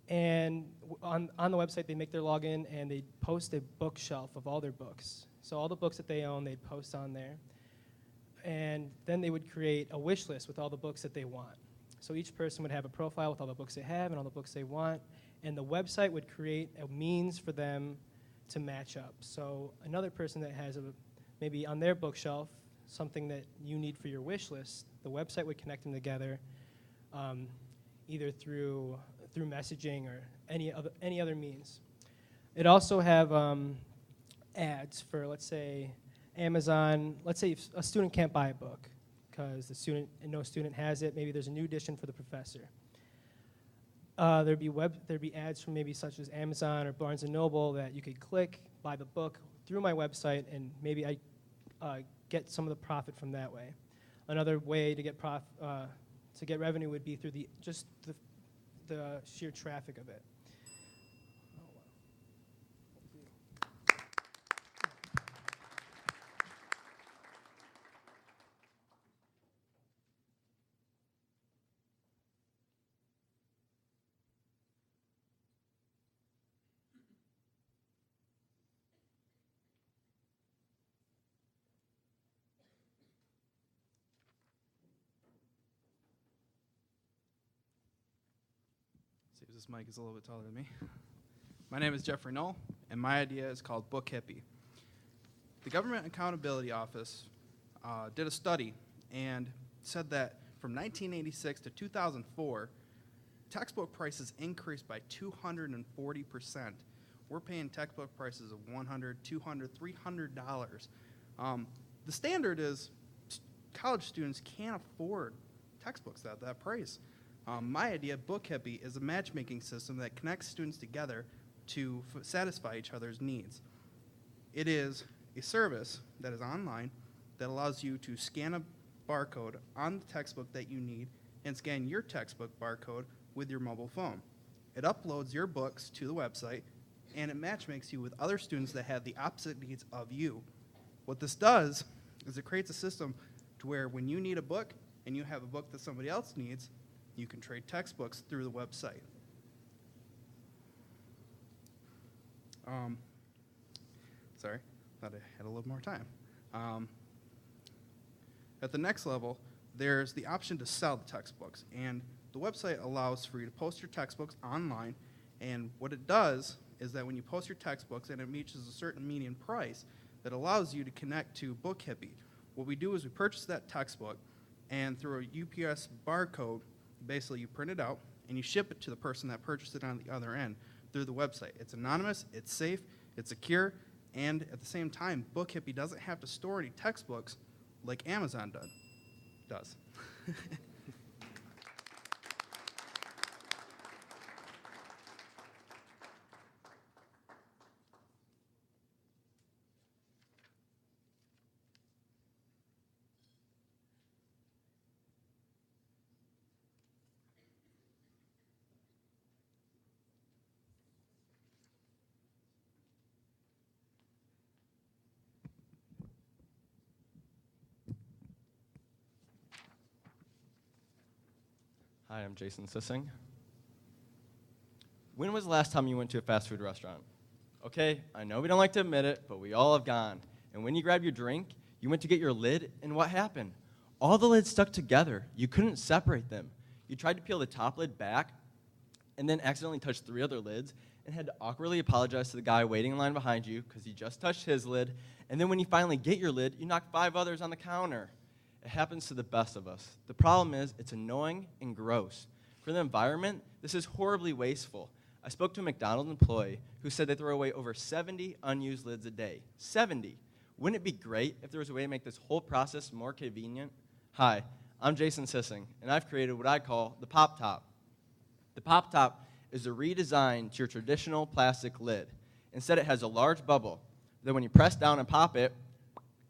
and on the website they make their login and they post a bookshelf of all their books. So all the books that they own, they'd post on there, and then they would create a wish list with all the books that they want. So each person would have a profile with all the books they have and all the books they want, and the website would create a means for them to match up. So another person that has maybe on their bookshelf something that you need for your wish list, the website would connect them together, either through messaging or any other means. It also have ads for, let's say, Amazon. Let's say if a student can't buy a book because no student has it. Maybe there's a new edition for the professor. There'd be ads from maybe such as Amazon or Barnes & Noble that you could click, buy the book through my website, and maybe I get some of the profit from that way. Another way to get revenue would be through the sheer traffic of it. see if this mic is a little bit taller than me. My name is Jeffrey Knoll, and my idea is called Book Hippie. The Government Accountability Office did a study and said that from 1986 to 2004, textbook prices increased by 240%. We're paying textbook prices of $100, $200, $300. The standard is college students can't afford textbooks at that price. My idea, Book Hippie, is a matchmaking system that connects students together to satisfy each other's needs. It is a service that is online that allows you to scan a barcode on the textbook that you need and scan your textbook barcode with your mobile phone. It uploads your books to the website, and it matchmakes you with other students that have the opposite needs of you. What this does is it creates a system to where when you need a book and you have a book that somebody else needs, you can trade textbooks through the website. Sorry, thought I had a little more time. At the next level, there's the option to sell the textbooks, and the website allows for you to post your textbooks online, and what it does is that when you post your textbooks and it reaches a certain median price, that allows you to connect to Book Hippie. What we do is we purchase that textbook, and through a UPS barcode, basically you print it out, and you ship it to the person that purchased it on the other end through the website. It's anonymous, it's safe, it's secure, and at the same time, Book Hippie doesn't have to store any textbooks like Amazon does. Hi, I'm Jason Sissing. When was the last time you went to a fast food restaurant? Okay, I know we don't like to admit it, but we all have gone. And when you grabbed your drink, you went to get your lid, and what happened? All the lids stuck together. You couldn't separate them. You tried to peel the top lid back, and then accidentally touched 3 other lids, and had to awkwardly apologize to the guy waiting in line behind you because he just touched his lid. And then when you finally get your lid, you knock 5 others on the counter. It happens to the best of us. The problem is it's annoying and gross. For the environment, this is horribly wasteful. I spoke to a McDonald's employee who said they throw away over 70 unused lids a day. 70. Wouldn't it be great if there was a way to make this whole process more convenient? Hi, I'm Jason Sissing, and I've created what I call the Pop Top. The Pop Top is a redesign to your traditional plastic lid. Instead, it has a large bubble that when you press down and pop it,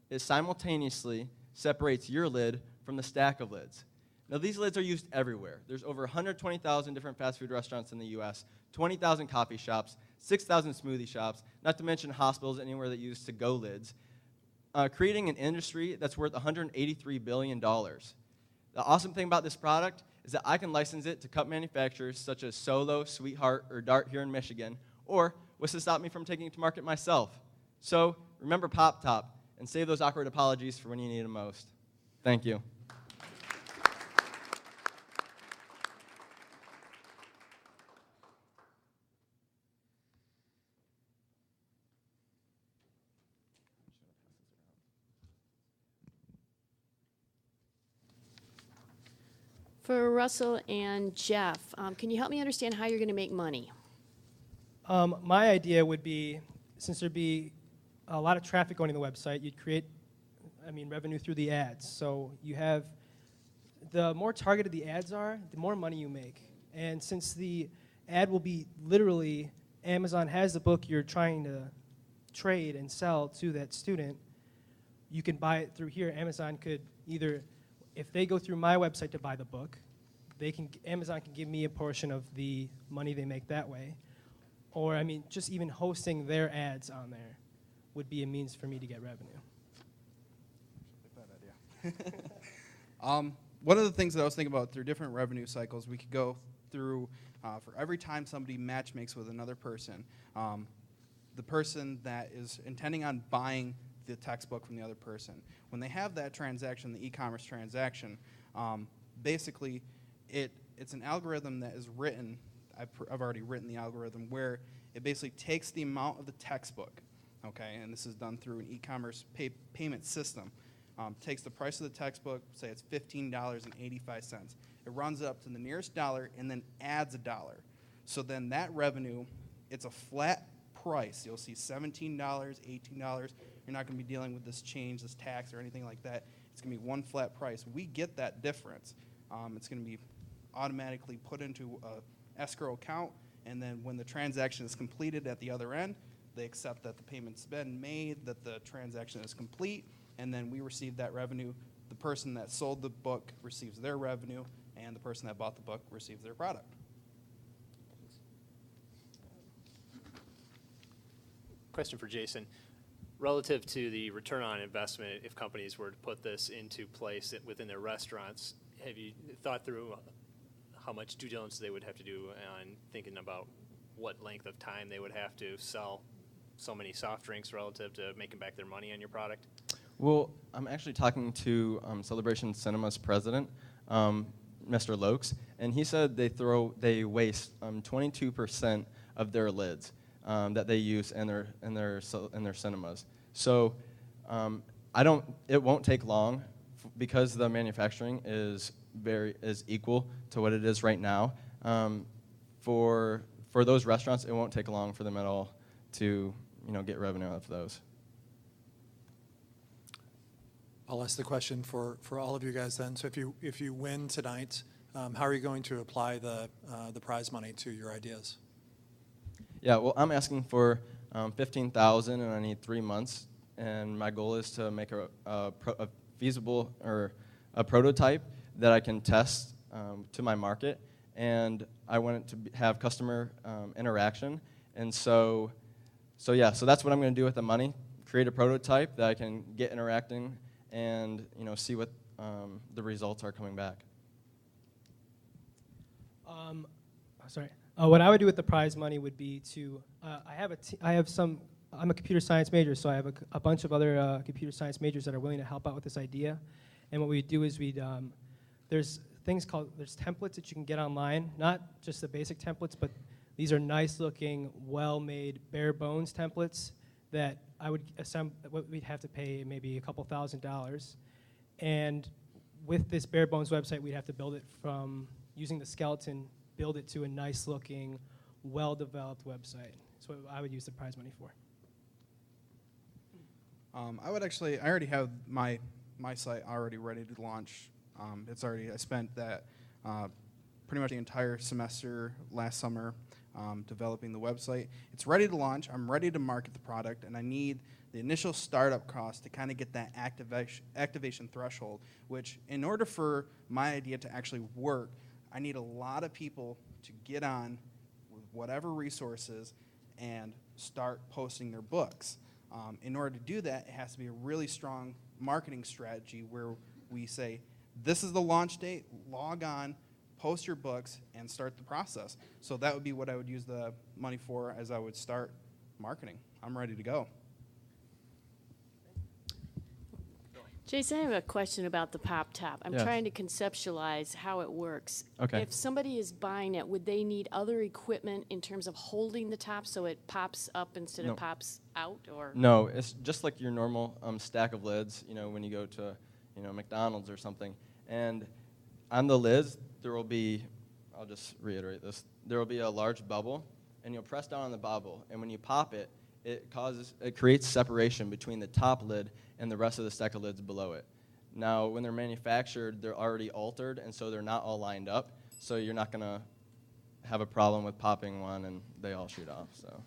it simultaneously separates your lid from the stack of lids. Now, these lids are used everywhere. There's over 120,000 different fast food restaurants in the U.S., 20,000 coffee shops, 6,000 smoothie shops, not to mention hospitals anywhere that use to-go lids, creating an industry that's worth $183 billion. The awesome thing about this product is that I can license it to cup manufacturers such as Solo, Sweetheart, or Dart here in Michigan, or what's to stop me from taking it to market myself? So remember Pop Top, and save those awkward apologies for when you need them most. Thank you. For Russell and Jeff, can you help me understand how you're going to make money? My idea would be, since there'd be a lot of traffic going to the website, you'd create, revenue through the ads. So you have, the more targeted the ads are, the more money you make. And since the ad will be literally, Amazon has the book you're trying to trade and sell to that student, you can buy it through here. Amazon could either, if they go through my website to buy the book, Amazon can give me a portion of the money they make that way. Or, just even hosting their ads on there would be a means for me to get revenue. One of the things that I was thinking about through different revenue cycles, we could go through for every time somebody matchmakes with another person, the person that is intending on buying the textbook from the other person. When they have that transaction, the e-commerce transaction, basically it's an algorithm that is written. I've already written the algorithm where it basically takes the amount of the textbook, okay, and this is done through an e-commerce payment system. Takes the price of the textbook, say it's $15.85. It runs it up to the nearest dollar and then adds a dollar. So then that revenue, it's a flat price. You'll see $17, $18. You're not going to be dealing with this change, this tax, or anything like that. It's going to be one flat price. We get that difference. It's going to be automatically put into a escrow account, and then when the transaction is completed at the other end, they accept that the payment's been made, that the transaction is complete, and then we receive that revenue. The person that sold the book receives their revenue, and the person that bought the book receives their product. Question for Jason. Relative to the return on investment, if companies were to put this into place within their restaurants, have you thought through how much due diligence they would have to do on thinking about what length of time they would have to sell so many soft drinks relative to making back their money on your product? Well, I'm actually talking to Celebration Cinema's president, Mr. Lokes, and he said they waste 22% of their lids that they use in their cinemas. So it won't take long because the manufacturing is equal to what it is right now. For those restaurants, it won't take long for them at all to get revenue out of those. I'll ask the question for all of you guys then. So if you win tonight, how are you going to apply the prize money to your ideas? Yeah, well, I'm asking for $15,000, and I need 3 months. And my goal is to make a feasible or a prototype that I can test to my market. And I want it to have customer interaction. And so that's what I'm going to do with the money: create a prototype that I can get interacting, and see what the results are coming back. What I would do with the prize money would be to I'm a computer science major, so I have a bunch of other computer science majors that are willing to help out with this idea. And what we do is there's templates that you can get online, not just the basic templates, but these are nice looking, well-made, bare bones templates that I would assemble. We'd have to pay maybe a couple $1,000s. And with this bare bones website, we'd have to build it from using the skeleton, build it to a nice looking, well-developed website. That's what I would use the prize money for. I already have my site already ready to launch. I spent that pretty much the entire semester last summer developing the website. It's ready to launch. I'm ready to market the product, and I need the initial startup cost to kind of get that activation threshold, which in order for my idea to actually work, I need a lot of people to get on with whatever resources and start posting their books. In order to do that, it has to be a really strong marketing strategy where we say, this is the launch date, log on, post your books, and start the process. So that would be what I would use the money for as I would start marketing. I'm ready to go. Jason, I have a question about the pop top. I'm trying to conceptualize how it works. Okay. If somebody is buying it, would they need other equipment in terms of holding the top so it pops up instead of pops out? Or No, it's just like your normal stack of lids, when you go to McDonald's or something. And on the lids, there will be, I'll just reiterate this, there will be a large bubble, and you'll press down on the bubble, and when you pop it, it creates separation between the top lid and the rest of the stack of lids below it. Now, when they're manufactured, they're already altered, and so they're not all lined up, so you're not going to have a problem with popping one and they all shoot off. So.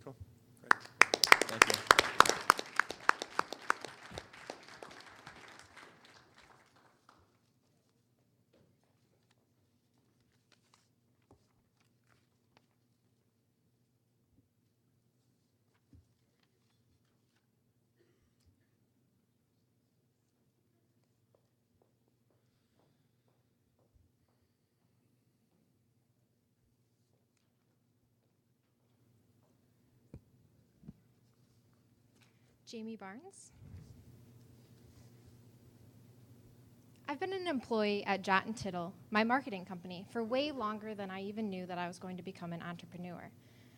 Cool. Great. Thank you. Jamie Barnes. I've I've been an employee at Jot and Tiddle, my marketing company, for way longer than I even knew that I was going to become an entrepreneur.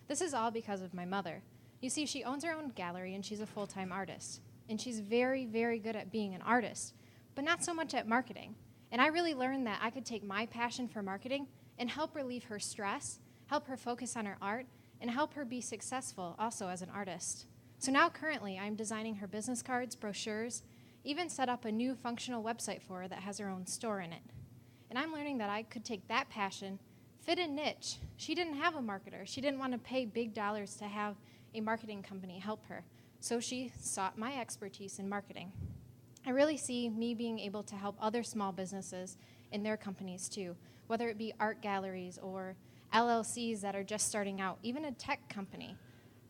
This is all because of my mother. You see, she owns her own gallery and she's a full-time artist. And she's very, very good at being an artist, but not so much at marketing. And I really learned that I could take my passion for marketing and help relieve her stress, help her focus on her art, and help her be successful also as an artist. So now currently I'm designing her business cards, brochures, even set up a new functional website for her that has her own store in it. And I'm learning that I could take that passion, fit a niche. She didn't have a marketer. She didn't want to pay big dollars to have a marketing company help her. So she sought my expertise in marketing. I really see me being able to help other small businesses in their companies too, whether it be art galleries or LLCs that are just starting out, even a tech company.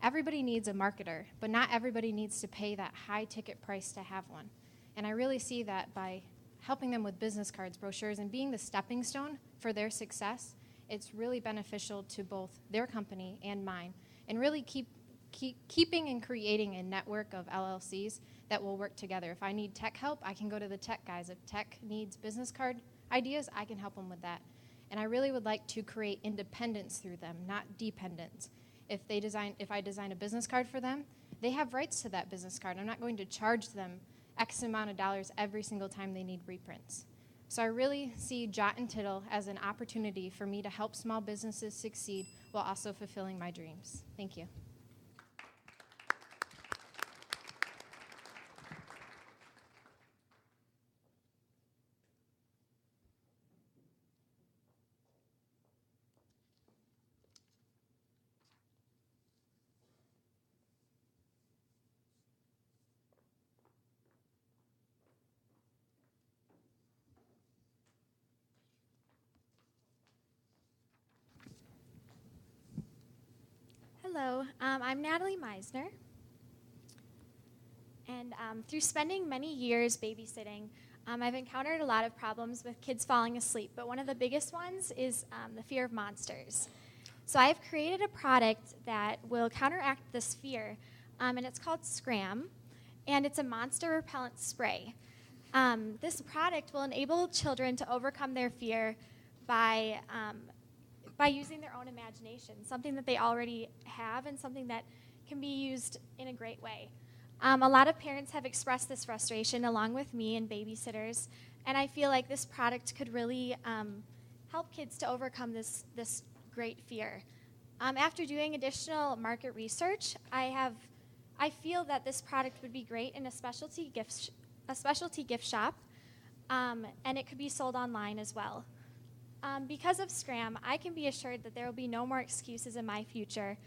Everybody needs a marketer, but not everybody needs to pay that high ticket price to have one. And I really see that by helping them with business cards, brochures, and being the stepping stone for their success, it's really beneficial to both their company and mine, and really keeping and creating a network of LLCs that will work together. If I need tech help, I can go to the tech guys. If tech needs business card ideas, I can help them with that. And I really would like to create independence through them, not dependence. If I design a business card for them, they have rights to that business card. I'm not going to charge them X amount of dollars every single time they need reprints. So I really see Jot and Tiddle as an opportunity for me to help small businesses succeed while also fulfilling my dreams. Thank you. Hello, I'm Natalie Meisner, and through spending many years babysitting, I've encountered a lot of problems with kids falling asleep, but one of the biggest ones is the fear of monsters. So I've created a product that will counteract this fear, and it's called Scram, and it's a monster repellent spray. This product will enable children to overcome their fear by using their own imagination, something that they already have and something that can be used in a great way. A lot of parents have expressed this frustration along with me and babysitters, and I feel like this product could really help kids to overcome this great fear. After doing additional market research, I feel that this product would be great in a specialty gift shop, and it could be sold online as well. Because of Scram, I can be assured that there will be no more excuses in my future,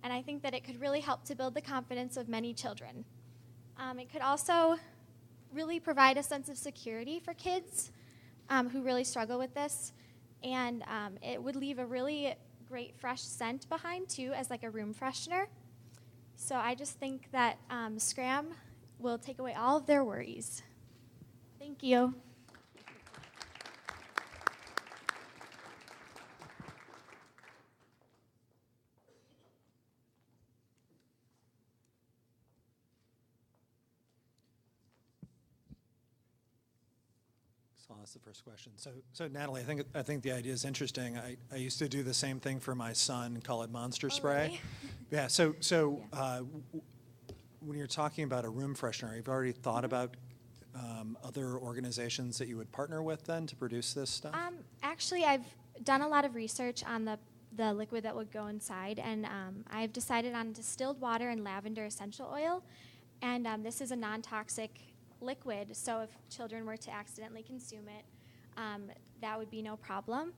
and I think that it could really help to build the confidence of many children. It could also really provide a sense of security for kids who really struggle with this, and it would leave a really great fresh scent behind too as like a room freshener. So I just think that Scram will take away all of their worries. Thank you. So I'll ask the first question. So Natalie, I think the idea is interesting. I used to do the same thing for my son, call it monster spray. Really? Yeah. When you're talking about a room freshener, you've already thought about other organizations that you would partner with then to produce this stuff? Actually, I've done a lot of research on the liquid that would go inside, and I've decided on distilled water and lavender essential oil, and this is a non-toxic liquid, so if children were to accidentally consume it, that would be no problem.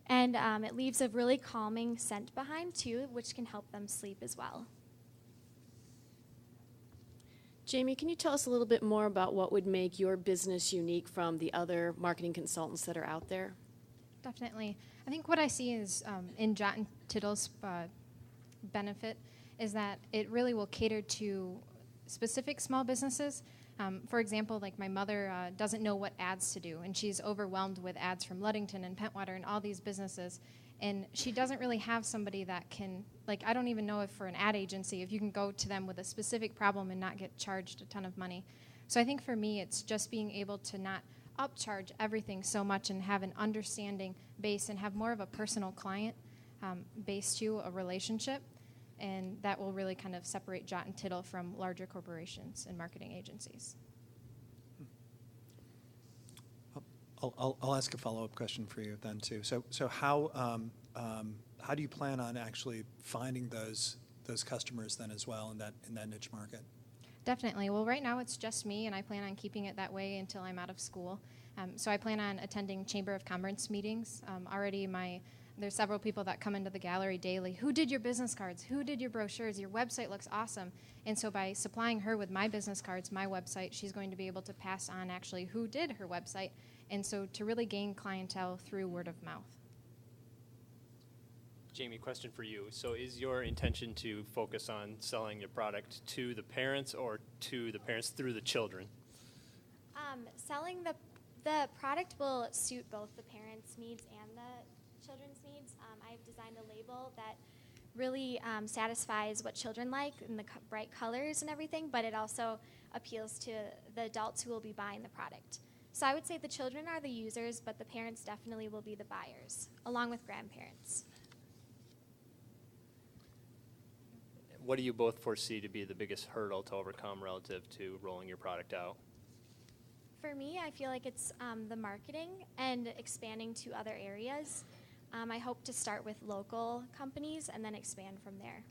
And it leaves a really calming scent behind too, which can help them sleep as well. Jamie, can you tell us a little bit more about what would make your business unique from the other marketing consultants that are out there? Definitely. I think what I see is in Jot and Tiddle's benefit is that it really will cater to specific small businesses. For example, like my mother doesn't know what ads to do, and she's overwhelmed with ads from Ludington and Pentwater and all these businesses, and she doesn't really have somebody that can, like, I don't even know if for an ad agency, if you can go to them with a specific problem and not get charged a ton of money. So I think for me, it's just being able to not upcharge everything so much and have an understanding base and have more of a personal client base to a relationship. And that will really kind of separate Jot and Tiddle from larger corporations and marketing agencies. I'll ask a follow-up question for you then too. So how do you plan on actually finding those customers then as well in that niche market? Definitely. Well, right now it's just me, and I plan on keeping it that way until I'm out of school. So I plan on attending Chamber of Commerce meetings. There's several people that come into the gallery daily. Who did your business cards? Who did your brochures? Your website looks awesome. And so by supplying her with my business cards, my website, she's going to be able to pass on actually who did her website. And so to really gain clientele through word of mouth. Jamie, question for you. So is your intention to focus on selling your product to the parents or to the parents through the children? Selling the product will suit both the parents' needs and the children's needs. I've designed a label that really satisfies what children like and the bright colors and everything, but it also appeals to the adults who will be buying the product. So I would say the children are the users, but the parents definitely will be the buyers, along with grandparents. What do you both foresee to be the biggest hurdle to overcome relative to rolling your product out? For me, I feel like it's the marketing and expanding to other areas. I hope to start with local companies and then expand from there.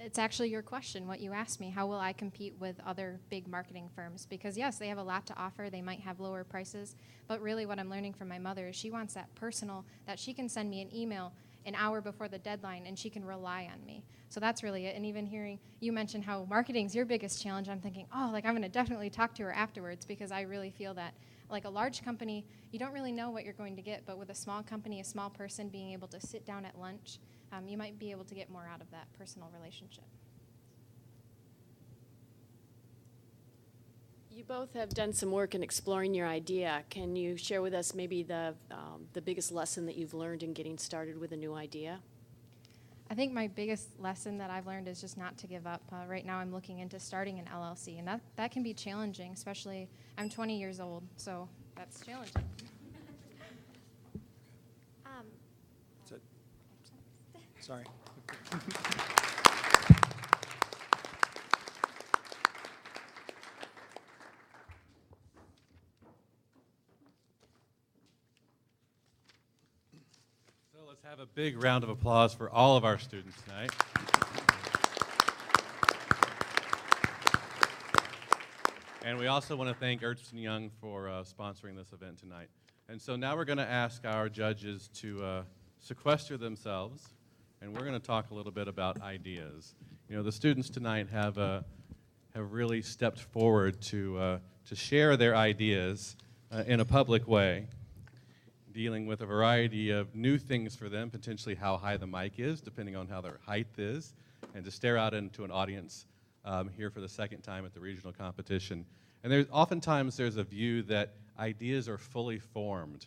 It's actually your question, what you asked me. How will I compete with other big marketing firms? Because yes, they have a lot to offer. They might have lower prices. But really what I'm learning from my mother is she wants that personal, that she can send me an email an hour before the deadline and she can rely on me. So that's really it. And even hearing you mention how marketing's your biggest challenge, I'm thinking, I'm going to definitely talk to her afterwards, because I really feel that like a large company, you don't really know what you're going to get. But with a small company, a small person being able to sit down at lunch, you might be able to get more out of that personal relationship. You both have done some work in exploring your idea. Can you share with us maybe the biggest lesson that you've learned in getting started with a new idea? I think my biggest lesson that I've learned is just not to give up. Right now I'm looking into starting an LLC, and that can be challenging, especially I'm 20 years old, so that's challenging. Sorry. So let's have a big round of applause for all of our students tonight. And we also want to thank Ernst & Young for sponsoring this event tonight. And so now we're going to ask our judges to sequester themselves, and we're going to talk a little bit about ideas. You know, the students tonight have really stepped forward to share their ideas in a public way, dealing with a variety of new things for them, potentially how high the mic is, depending on how their height is, and to stare out into an audience here for the second time at the regional competition. And oftentimes there's a view that ideas are fully formed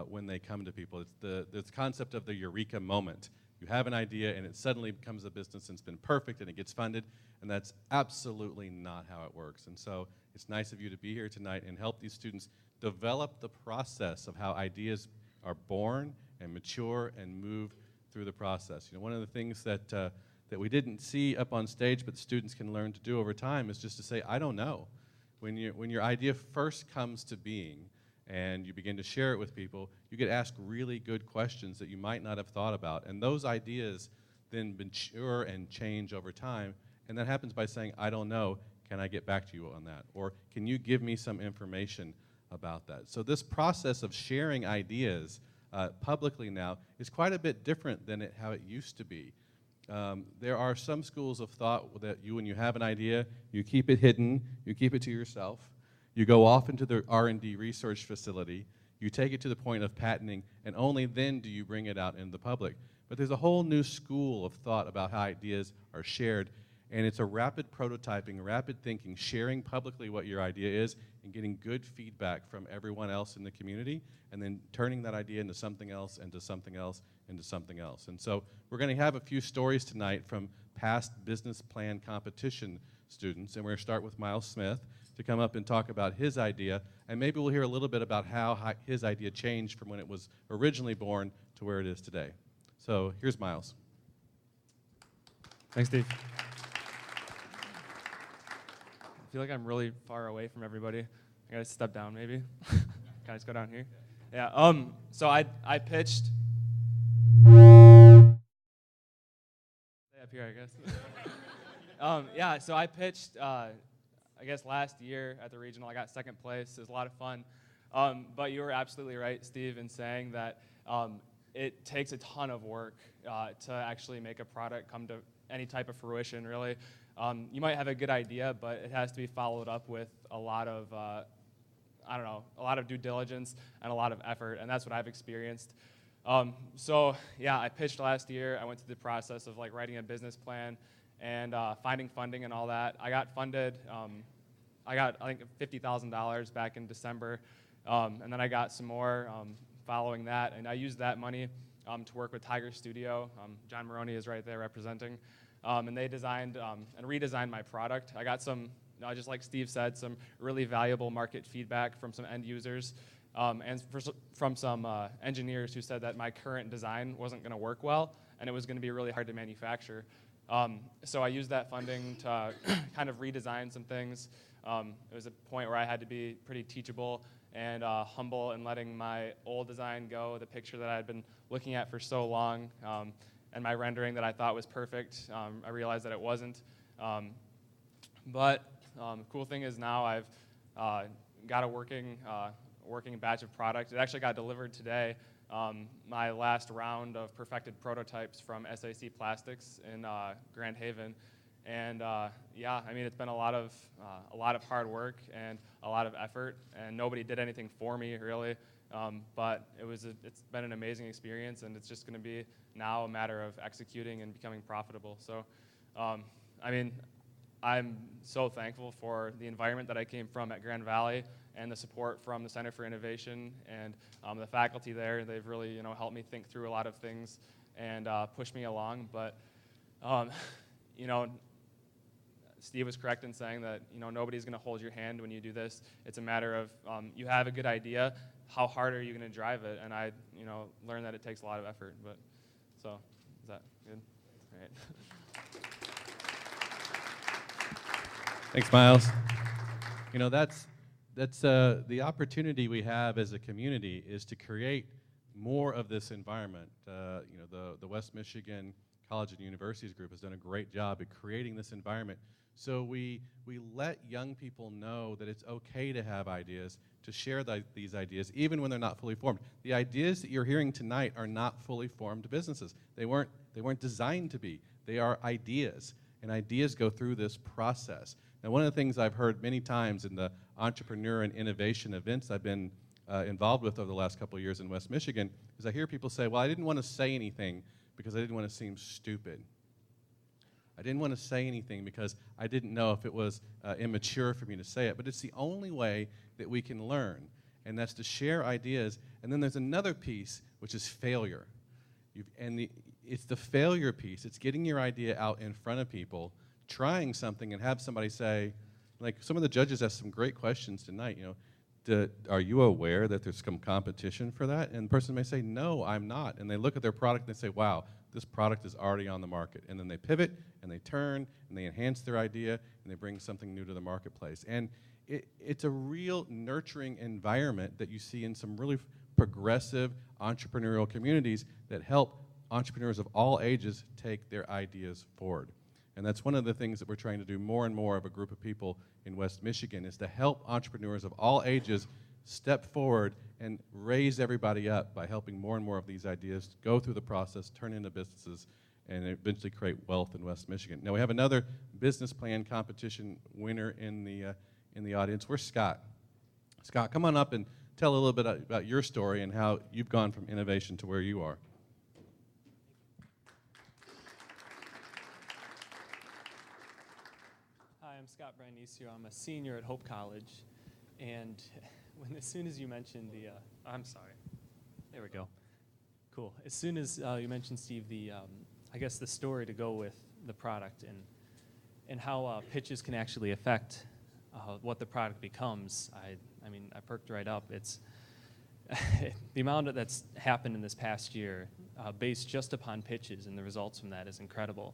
when they come to people. It's the concept of the eureka moment. You have an idea and it suddenly becomes a business and it's been perfect and it gets funded, and that's absolutely not how it works. And so it's nice of you to be here tonight and help these students develop the process of how ideas are born and mature and move through the process. You know, one of the things that we didn't see up on stage but students can learn to do over time is just to say, I don't know. When your idea first comes to being and you begin to share it with people, you get asked really good questions that you might not have thought about. And those ideas then mature and change over time. And that happens by saying, I don't know, can I get back to you on that? Or can you give me some information about that? So this process of sharing ideas publicly now is quite a bit different than how it used to be. There are some schools of thought that when you have an idea, you keep it hidden, you keep it to yourself, you go off into the R&D research facility, you take it to the point of patenting, and only then do you bring it out in the public. But there's a whole new school of thought about how ideas are shared, and it's a rapid prototyping, rapid thinking, sharing publicly what your idea is, and getting good feedback from everyone else in the community, and then turning that idea into something else, into something else, into something else. And so we're going to have a few stories tonight from past business plan competition students, and we're going to start with Miles Smith to come up and talk about his idea, and maybe we'll hear a little bit about how his idea changed from when it was originally born to where it is today. So here's Miles. Thanks, Steve. I feel like I'm really far away from everybody. I gotta step down, maybe. Can I just go down here? Yeah. So I pitched. Stay up here, I guess. Yeah. So I pitched. I guess last year at the regional, I got second place. It was a lot of fun. But you were absolutely right, Steve, in saying that it takes a ton of work to actually make a product come to any type of fruition, really. You might have a good idea, but it has to be followed up with a lot of, a lot of due diligence and a lot of effort, and that's what I've experienced. So yeah, I pitched last year. I went through the process of like writing a business plan and finding funding and all that. I got funded. I got, I think, $50,000 back in December, and then I got some more following that, and I used that money to work with Tiger Studio. John Maroney is right there representing. And they designed and redesigned my product. I got some, just like Steve said, some really valuable market feedback from some end users and from some engineers who said that my current design wasn't going to work well and it was going to be really hard to manufacture. So I used that funding to kind of redesign some things. It was a point where I had to be pretty teachable and humble in letting my old design go, the picture that I had been looking at for so long, and my rendering that I thought was perfect. I realized that it wasn't. But the cool thing is now I've got a working batch of product. It actually got delivered today. My last round of perfected prototypes from SAC Plastics in Grand Haven. And yeah, I mean, it's been a lot of hard work and a lot of effort, and nobody did anything for me, really. But it's been an amazing experience, and it's just going to be now a matter of executing and becoming profitable. So, I mean, I'm so thankful for the environment that I came from at Grand Valley and the support from the Center for Innovation and the faculty there. They've really, helped me think through a lot of things and pushed me along. But, Steve was correct in saying that, nobody's going to hold your hand when you do this. It's a matter of you have a good idea. How hard are you going to drive it? And I, learned that it takes a lot of effort. But so, is that good? All right. Thanks, Miles. That's the opportunity we have as a community is to create more of this environment. The West Michigan College and Universities group has done a great job at creating this environment. So we let young people know that it's okay to have ideas, to share these ideas, even when they're not fully formed. The ideas that you're hearing tonight are not fully formed businesses. They weren't designed to be. They are ideas, and ideas go through this process. Now, one of the things I've heard many times in the entrepreneur and innovation events I've been involved with over the last couple of years in West Michigan is I hear people say, well, I didn't want to say anything because I didn't want to seem stupid. I didn't want to say anything because I didn't know if it was immature for me to say it. But it's the only way that we can learn, and that's to share ideas. And then there's another piece, which is failure. It's the failure piece. It's getting your idea out in front of people, trying something, and have somebody say, like some of the judges asked some great questions tonight, are you aware that there's some competition for that? And the person may say, no, I'm not. And they look at their product and they say, wow, this product is already on the market. And then they pivot and they turn and they enhance their idea and they bring something new to the marketplace. And it's a real nurturing environment that you see in some really progressive entrepreneurial communities that help entrepreneurs of all ages take their ideas forward. And that's one of the things that we're trying to do more and more of a group of people in West Michigan is to help entrepreneurs of all ages step forward and raise everybody up by helping more and more of these ideas go through the process, turn into businesses, and eventually create wealth in West Michigan. Now we have another business plan competition winner in the audience. Where's Scott? Scott, come on up and tell a little bit about your story and how you've gone from innovation to where you are. Hi, I'm Scott Brandisio. I'm a senior at Hope College, and as soon as you mentioned there we go. Cool. As soon as you mentioned, Steve, I guess the story to go with the product, and and how pitches can actually affect what the product becomes, I mean, I perked right up. It's the amount that's happened in this past year based just upon pitches, and the results from that is incredible.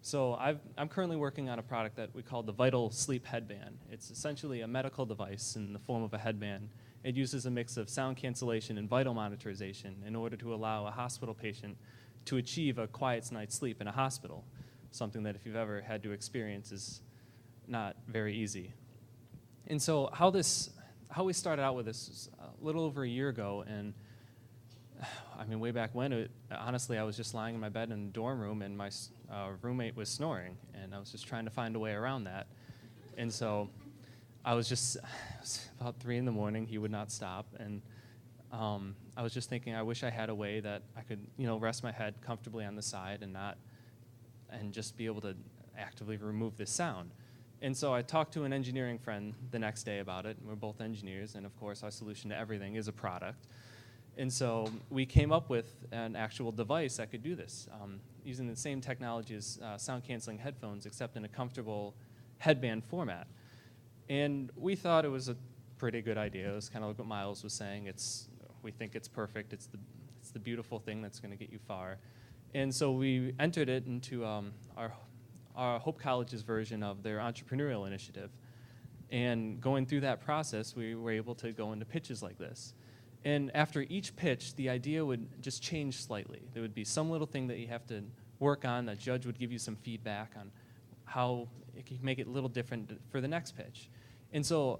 So I'm currently working on a product that we call the Vital Sleep Headband. It's essentially a medical device in the form of a headband. It uses a mix of sound cancellation and vital monitorization in order to allow a hospital patient to achieve a quiet night's sleep in a hospital, something that if you've ever had to experience is not very easy. And so how we started out with this is a little over a year ago, and I mean, way back when, honestly, I was just lying in my bed in the dorm room, and my roommate was snoring, and I was just trying to find a way around that. And so it was about 3 in the morning, he would not stop, and I was just thinking, I wish I had a way that I could, rest my head comfortably on the side and just be able to actively remove this sound. And so I talked to an engineering friend the next day about it, and we're both engineers, and of course our solution to everything is a product. And so we came up with an actual device that could do this, using the same technology as sound-canceling headphones, except in a comfortable headband format. And we thought it was a pretty good idea. It was kind of like what Miles was saying. We think it's perfect. It's the beautiful thing that's going to get you far. And so we entered it into our Hope College's version of their entrepreneurial initiative. And going through that process, we were able to go into pitches like this. And after each pitch, the idea would just change slightly. There would be some little thing that you have to work on. The judge would give you some feedback on how it could make it a little different for the next pitch. And so,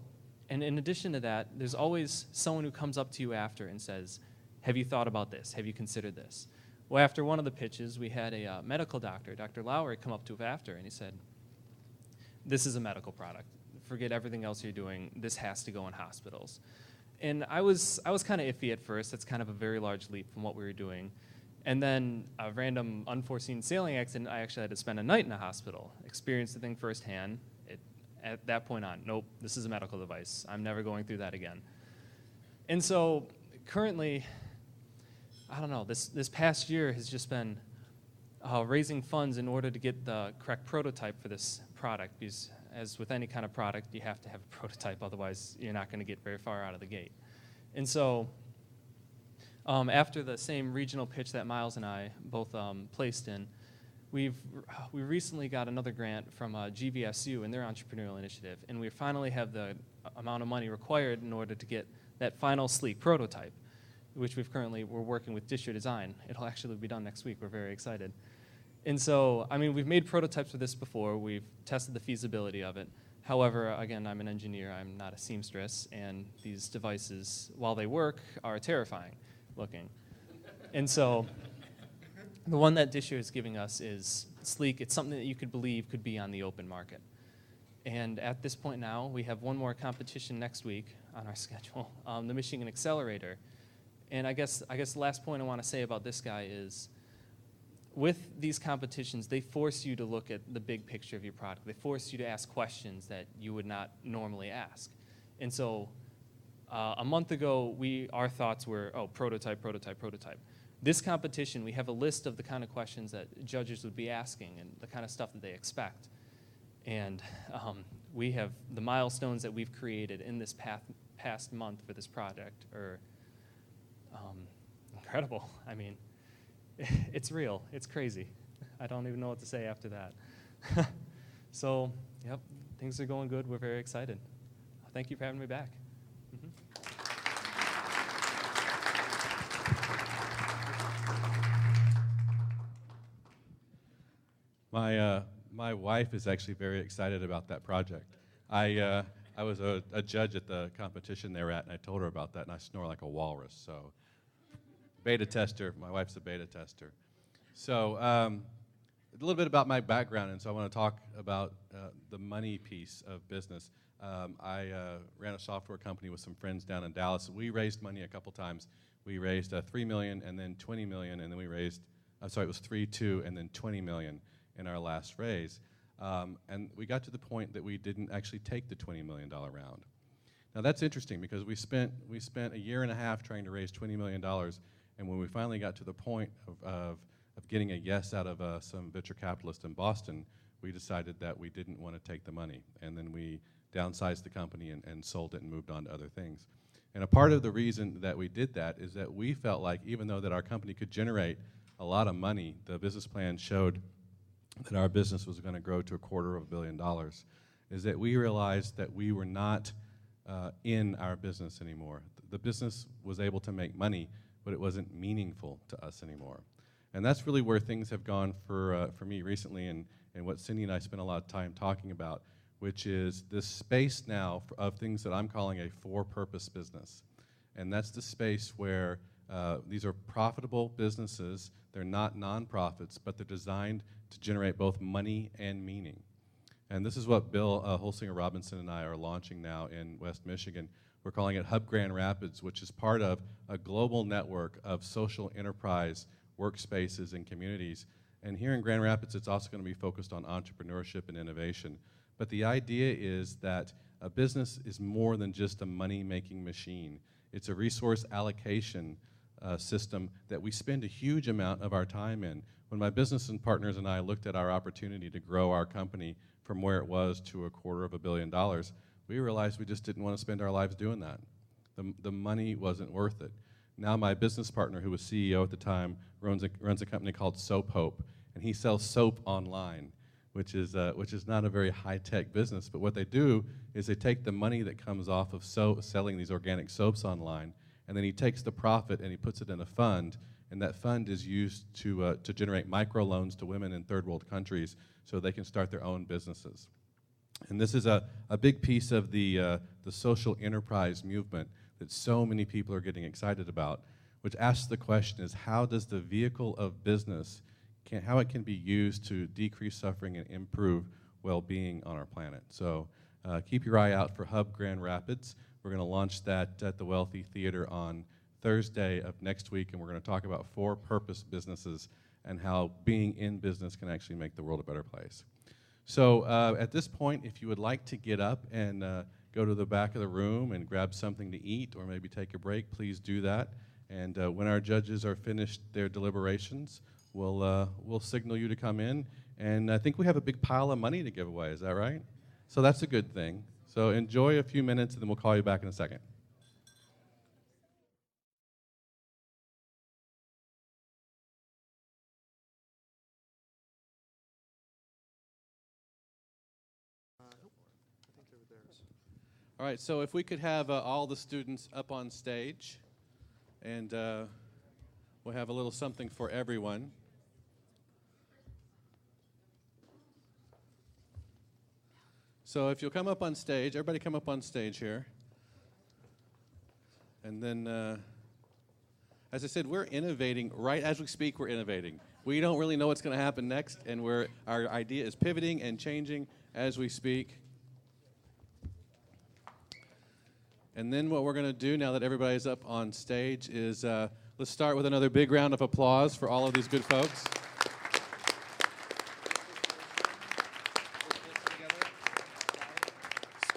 and in addition to that, there's always someone who comes up to you after and says, have you thought about this? Have you considered this? Well, after one of the pitches, we had a medical doctor, Dr. Lowry, come up to us after, and he said, this is a medical product. Forget everything else you're doing. This has to go in hospitals. And I was kind of iffy at first. That's kind of a very large leap from what we were doing. And then a random unforeseen sailing accident, I actually had to spend a night in a hospital, experienced the thing firsthand. At that point on, nope, this is a medical device. I'm never going through that again. And so currently, I don't know, this past year has just been raising funds in order to get the correct prototype for this product, because as with any kind of product, you have to have a prototype, otherwise you're not going to get very far out of the gate. And so after the same regional pitch that Miles and I both placed in, we recently got another grant from GVSU and their entrepreneurial initiative, and we finally have the amount of money required in order to get that final sleek prototype, which we're working with Dish Your Design. It'll actually be done next week. We're very excited. And so, I mean, we've made prototypes for this before. We've tested the feasibility of it. However, again, I'm an engineer. I'm not a seamstress. And these devices, while they work, are terrifying looking. And so the one that Dish Your is giving us is sleek. It's something that you could believe could be on the open market. And at this point now, we have one more competition next week on our schedule, the Michigan Accelerator. And I guess the last point I want to say about this guy is, with these competitions, they force you to look at the big picture of your product. They force you to ask questions that you would not normally ask. And so a month ago, our thoughts were, oh, prototype, prototype, prototype. This competition, we have a list of the kind of questions that judges would be asking and the kind of stuff that they expect. And we have the milestones that we've created in this past month for this project are incredible. I mean, it's real. It's crazy. I don't even know what to say after that. So, yep, things are going good. We're very excited. Thank you for having me back. My wife is actually very excited about that project. I was a judge at the competition they were at, and I told her about that, and I snore like a walrus. So, beta tester. My wife's a beta tester. So, a little bit about my background, and so I want to talk about the money piece of business. I ran a software company with some friends down in Dallas. We raised money a couple times. We raised $3 million and then $20 million, and then we raised, it was 3, 2, and then $20 million in our last raise. And we got to the point that we didn't actually take the $20 million round. Now that's interesting because we spent a year and a half trying to raise $20 million, and when we finally got to the point of getting a yes out of some venture capitalist in Boston, we decided that we didn't want to take the money. And then we downsized the company and sold it and moved on to other things. And a part of the reason that we did that is that we felt like even though that our company could generate a lot of money, the business plan showed that our business was going to grow to $250 million, is that we realized that we were not in our business anymore. The business was able to make money, but it wasn't meaningful to us anymore. And that's really where things have gone for me recently, and what Cindy and I spent a lot of time talking about, which is this space now of things that I'm calling a for-purpose business. And that's the space where these are profitable businesses. They're not nonprofits, but they're designed to generate both money and meaning. And this is what Bill Holsinger Robinson and I are launching now in West Michigan. We're calling it Hub Grand Rapids, which is part of a global network of social enterprise workspaces and communities. And here in Grand Rapids, it's also going to be focused on entrepreneurship and innovation. But the idea is that a business is more than just a money-making machine. It's a resource allocation system that we spend a huge amount of our time in. When my business and partners and I looked at our opportunity to grow our company from where it was to $250 million, we realized we just didn't want to spend our lives doing that. The money wasn't worth it. Now my business partner, who was CEO at the time, runs a company called Soap Hope, and he sells soap online, which is not a very high-tech business. But what they do is they take the money that comes off of selling these organic soaps online, and then he takes the profit and he puts it in a fund, and that fund is used to generate microloans to women in third world countries so they can start their own businesses. And this is a big piece of the social enterprise movement that so many people are getting excited about, which asks the question is, how does the vehicle of business, how it can be used to decrease suffering and improve well-being on our planet? So keep your eye out for Hub Grand Rapids. We're going to launch that at the Wealthy Theater on Thursday of next week, and we're going to talk about for-purpose businesses and how being in business can actually make the world a better place. So at this point, if you would like to get up and go to the back of the room and grab something to eat or maybe take a break, please do that. And when our judges are finished their deliberations, we'll signal you to come in. And I think we have a big pile of money to give away. Is that right? So that's a good thing. So enjoy a few minutes, and then we'll call you back in a second. All right, so if we could have all the students up on stage, and we'll have a little something for everyone. So if you'll come up on stage, everybody come up on stage here. And then, as I said, we're innovating. Right as we speak, we're innovating. We don't really know what's going to happen next, and our idea is pivoting and changing as we speak. And then what we're going to do now that everybody's up on stage is let's start with another big round of applause for all of these good folks.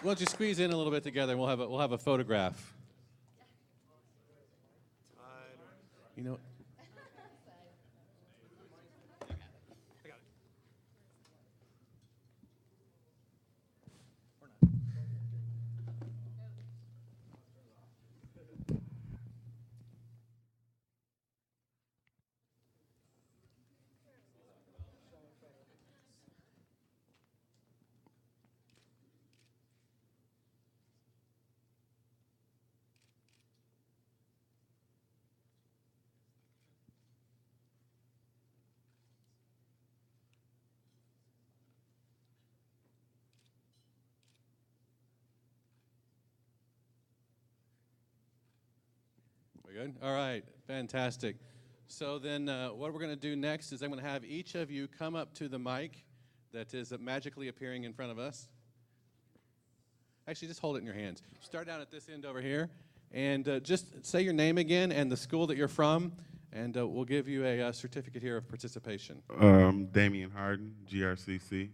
Why don't you squeeze in a little bit together, and we'll have a photograph. You know. We're good? All right, fantastic. So then what we're going to do next is I'm going to have each of you come up to the mic that is magically appearing in front of us. Actually, just hold it in your hands. Start down at this end over here, and just say your name again and the school that you're from, and we'll give you a certificate here of participation. Damian Harden, GRCC.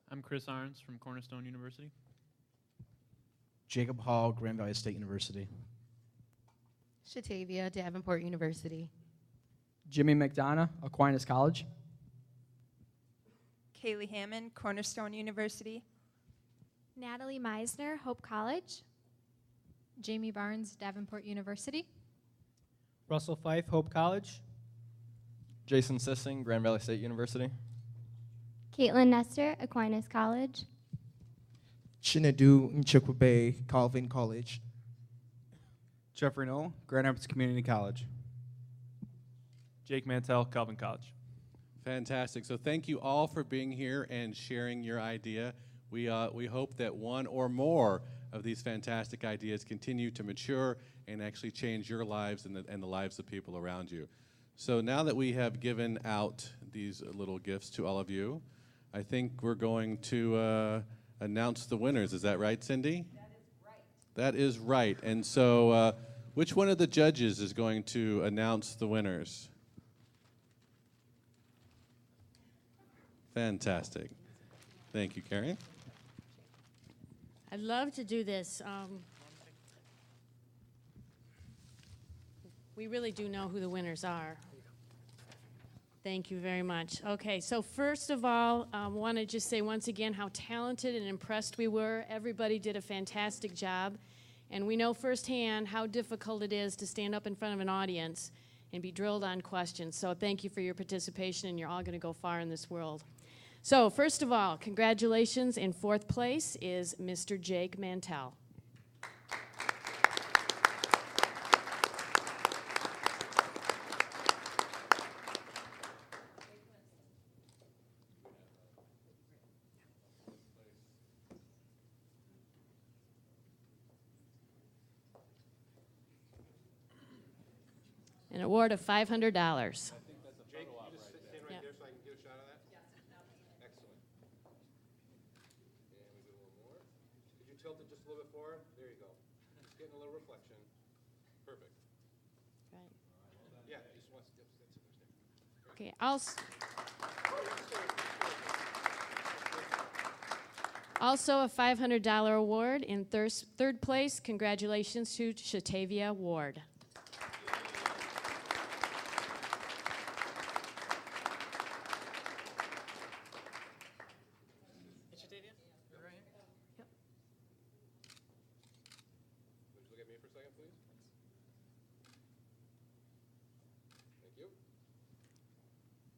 I'm Chris Arns from Cornerstone University. Jacob Hall, Grand Valley State University. Shatavia, Davenport University. Jimmy McDonough, Aquinas College. Kaylee Hammond, Cornerstone University. Natalie Meisner, Hope College. Jamie Barnes, Davenport University. Russell Fife, Hope College. Jason Sissing, Grand Valley State University. Caitlin Nestor, Aquinas College. Chinedu Nchekwube, Calvin College. Jeffrey Knoll, Grand Rapids Community College. Jake Mantell, Calvin College. Fantastic. So thank you all for being here and sharing your idea. We hope that one or more of these fantastic ideas continue to mature and actually change your lives and the lives of people around you. So now that we have given out these little gifts to all of you, I think we're going to announce the winners. Is that right, Cindy? That is right. And so which one of the judges is going to announce the winners? Fantastic. Thank you, Karen. I'd love to do this. We really do know who the winners are. Thank you very much. Okay, so first of all, I want to just say once again how talented and impressed we were. Everybody did a fantastic job. And we know firsthand how difficult it is to stand up in front of an audience and be drilled on questions. So thank you for your participation, and you're all going to go far in this world. So first of all, congratulations. In fourth place is Mr. Jake Mantell. An award of $500. Okay, also a $500 award. In third place, congratulations to Shatavia Ward.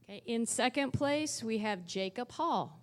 Okay, in second place, we have Jacob Hall.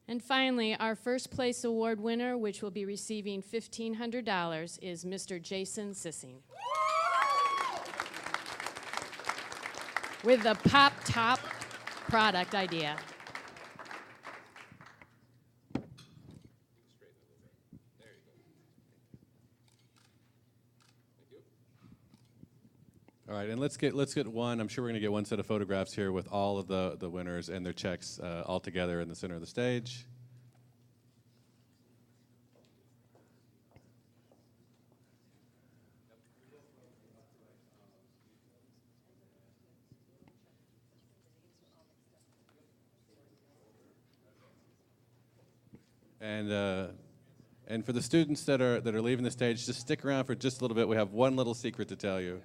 And finally, our first place award winner, which will be receiving $1,500, is Mr. Jason Sissing. With the Pop Top product idea. All right, and let's get one. I'm sure we're going to get one set of photographs here with all of the winners and their checks all together in the center of the stage. And for the students that are leaving the stage, just stick around for just a little bit. We have one little secret to tell you.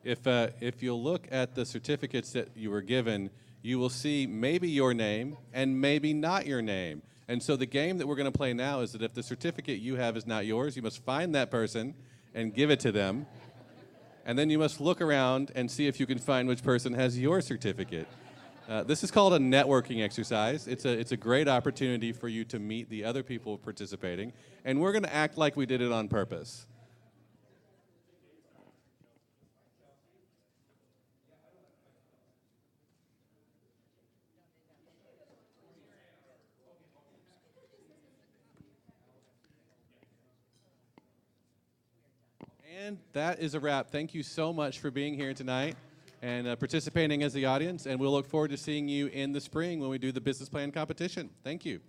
If you'll look at the certificates that you were given, you will see maybe your name and maybe not your name. And so the game that we're going to play now is that if the certificate you have is not yours, you must find that person and give it to them. And then you must look around and see if you can find which person has your certificate. This is called a networking exercise. It's a great opportunity for you to meet the other people participating, and we're going to act like we did it on purpose. And that is a wrap. Thank you so much for being here tonight and participating as the audience, and we'll look forward to seeing you in the spring when we do the business plan competition. Thank you.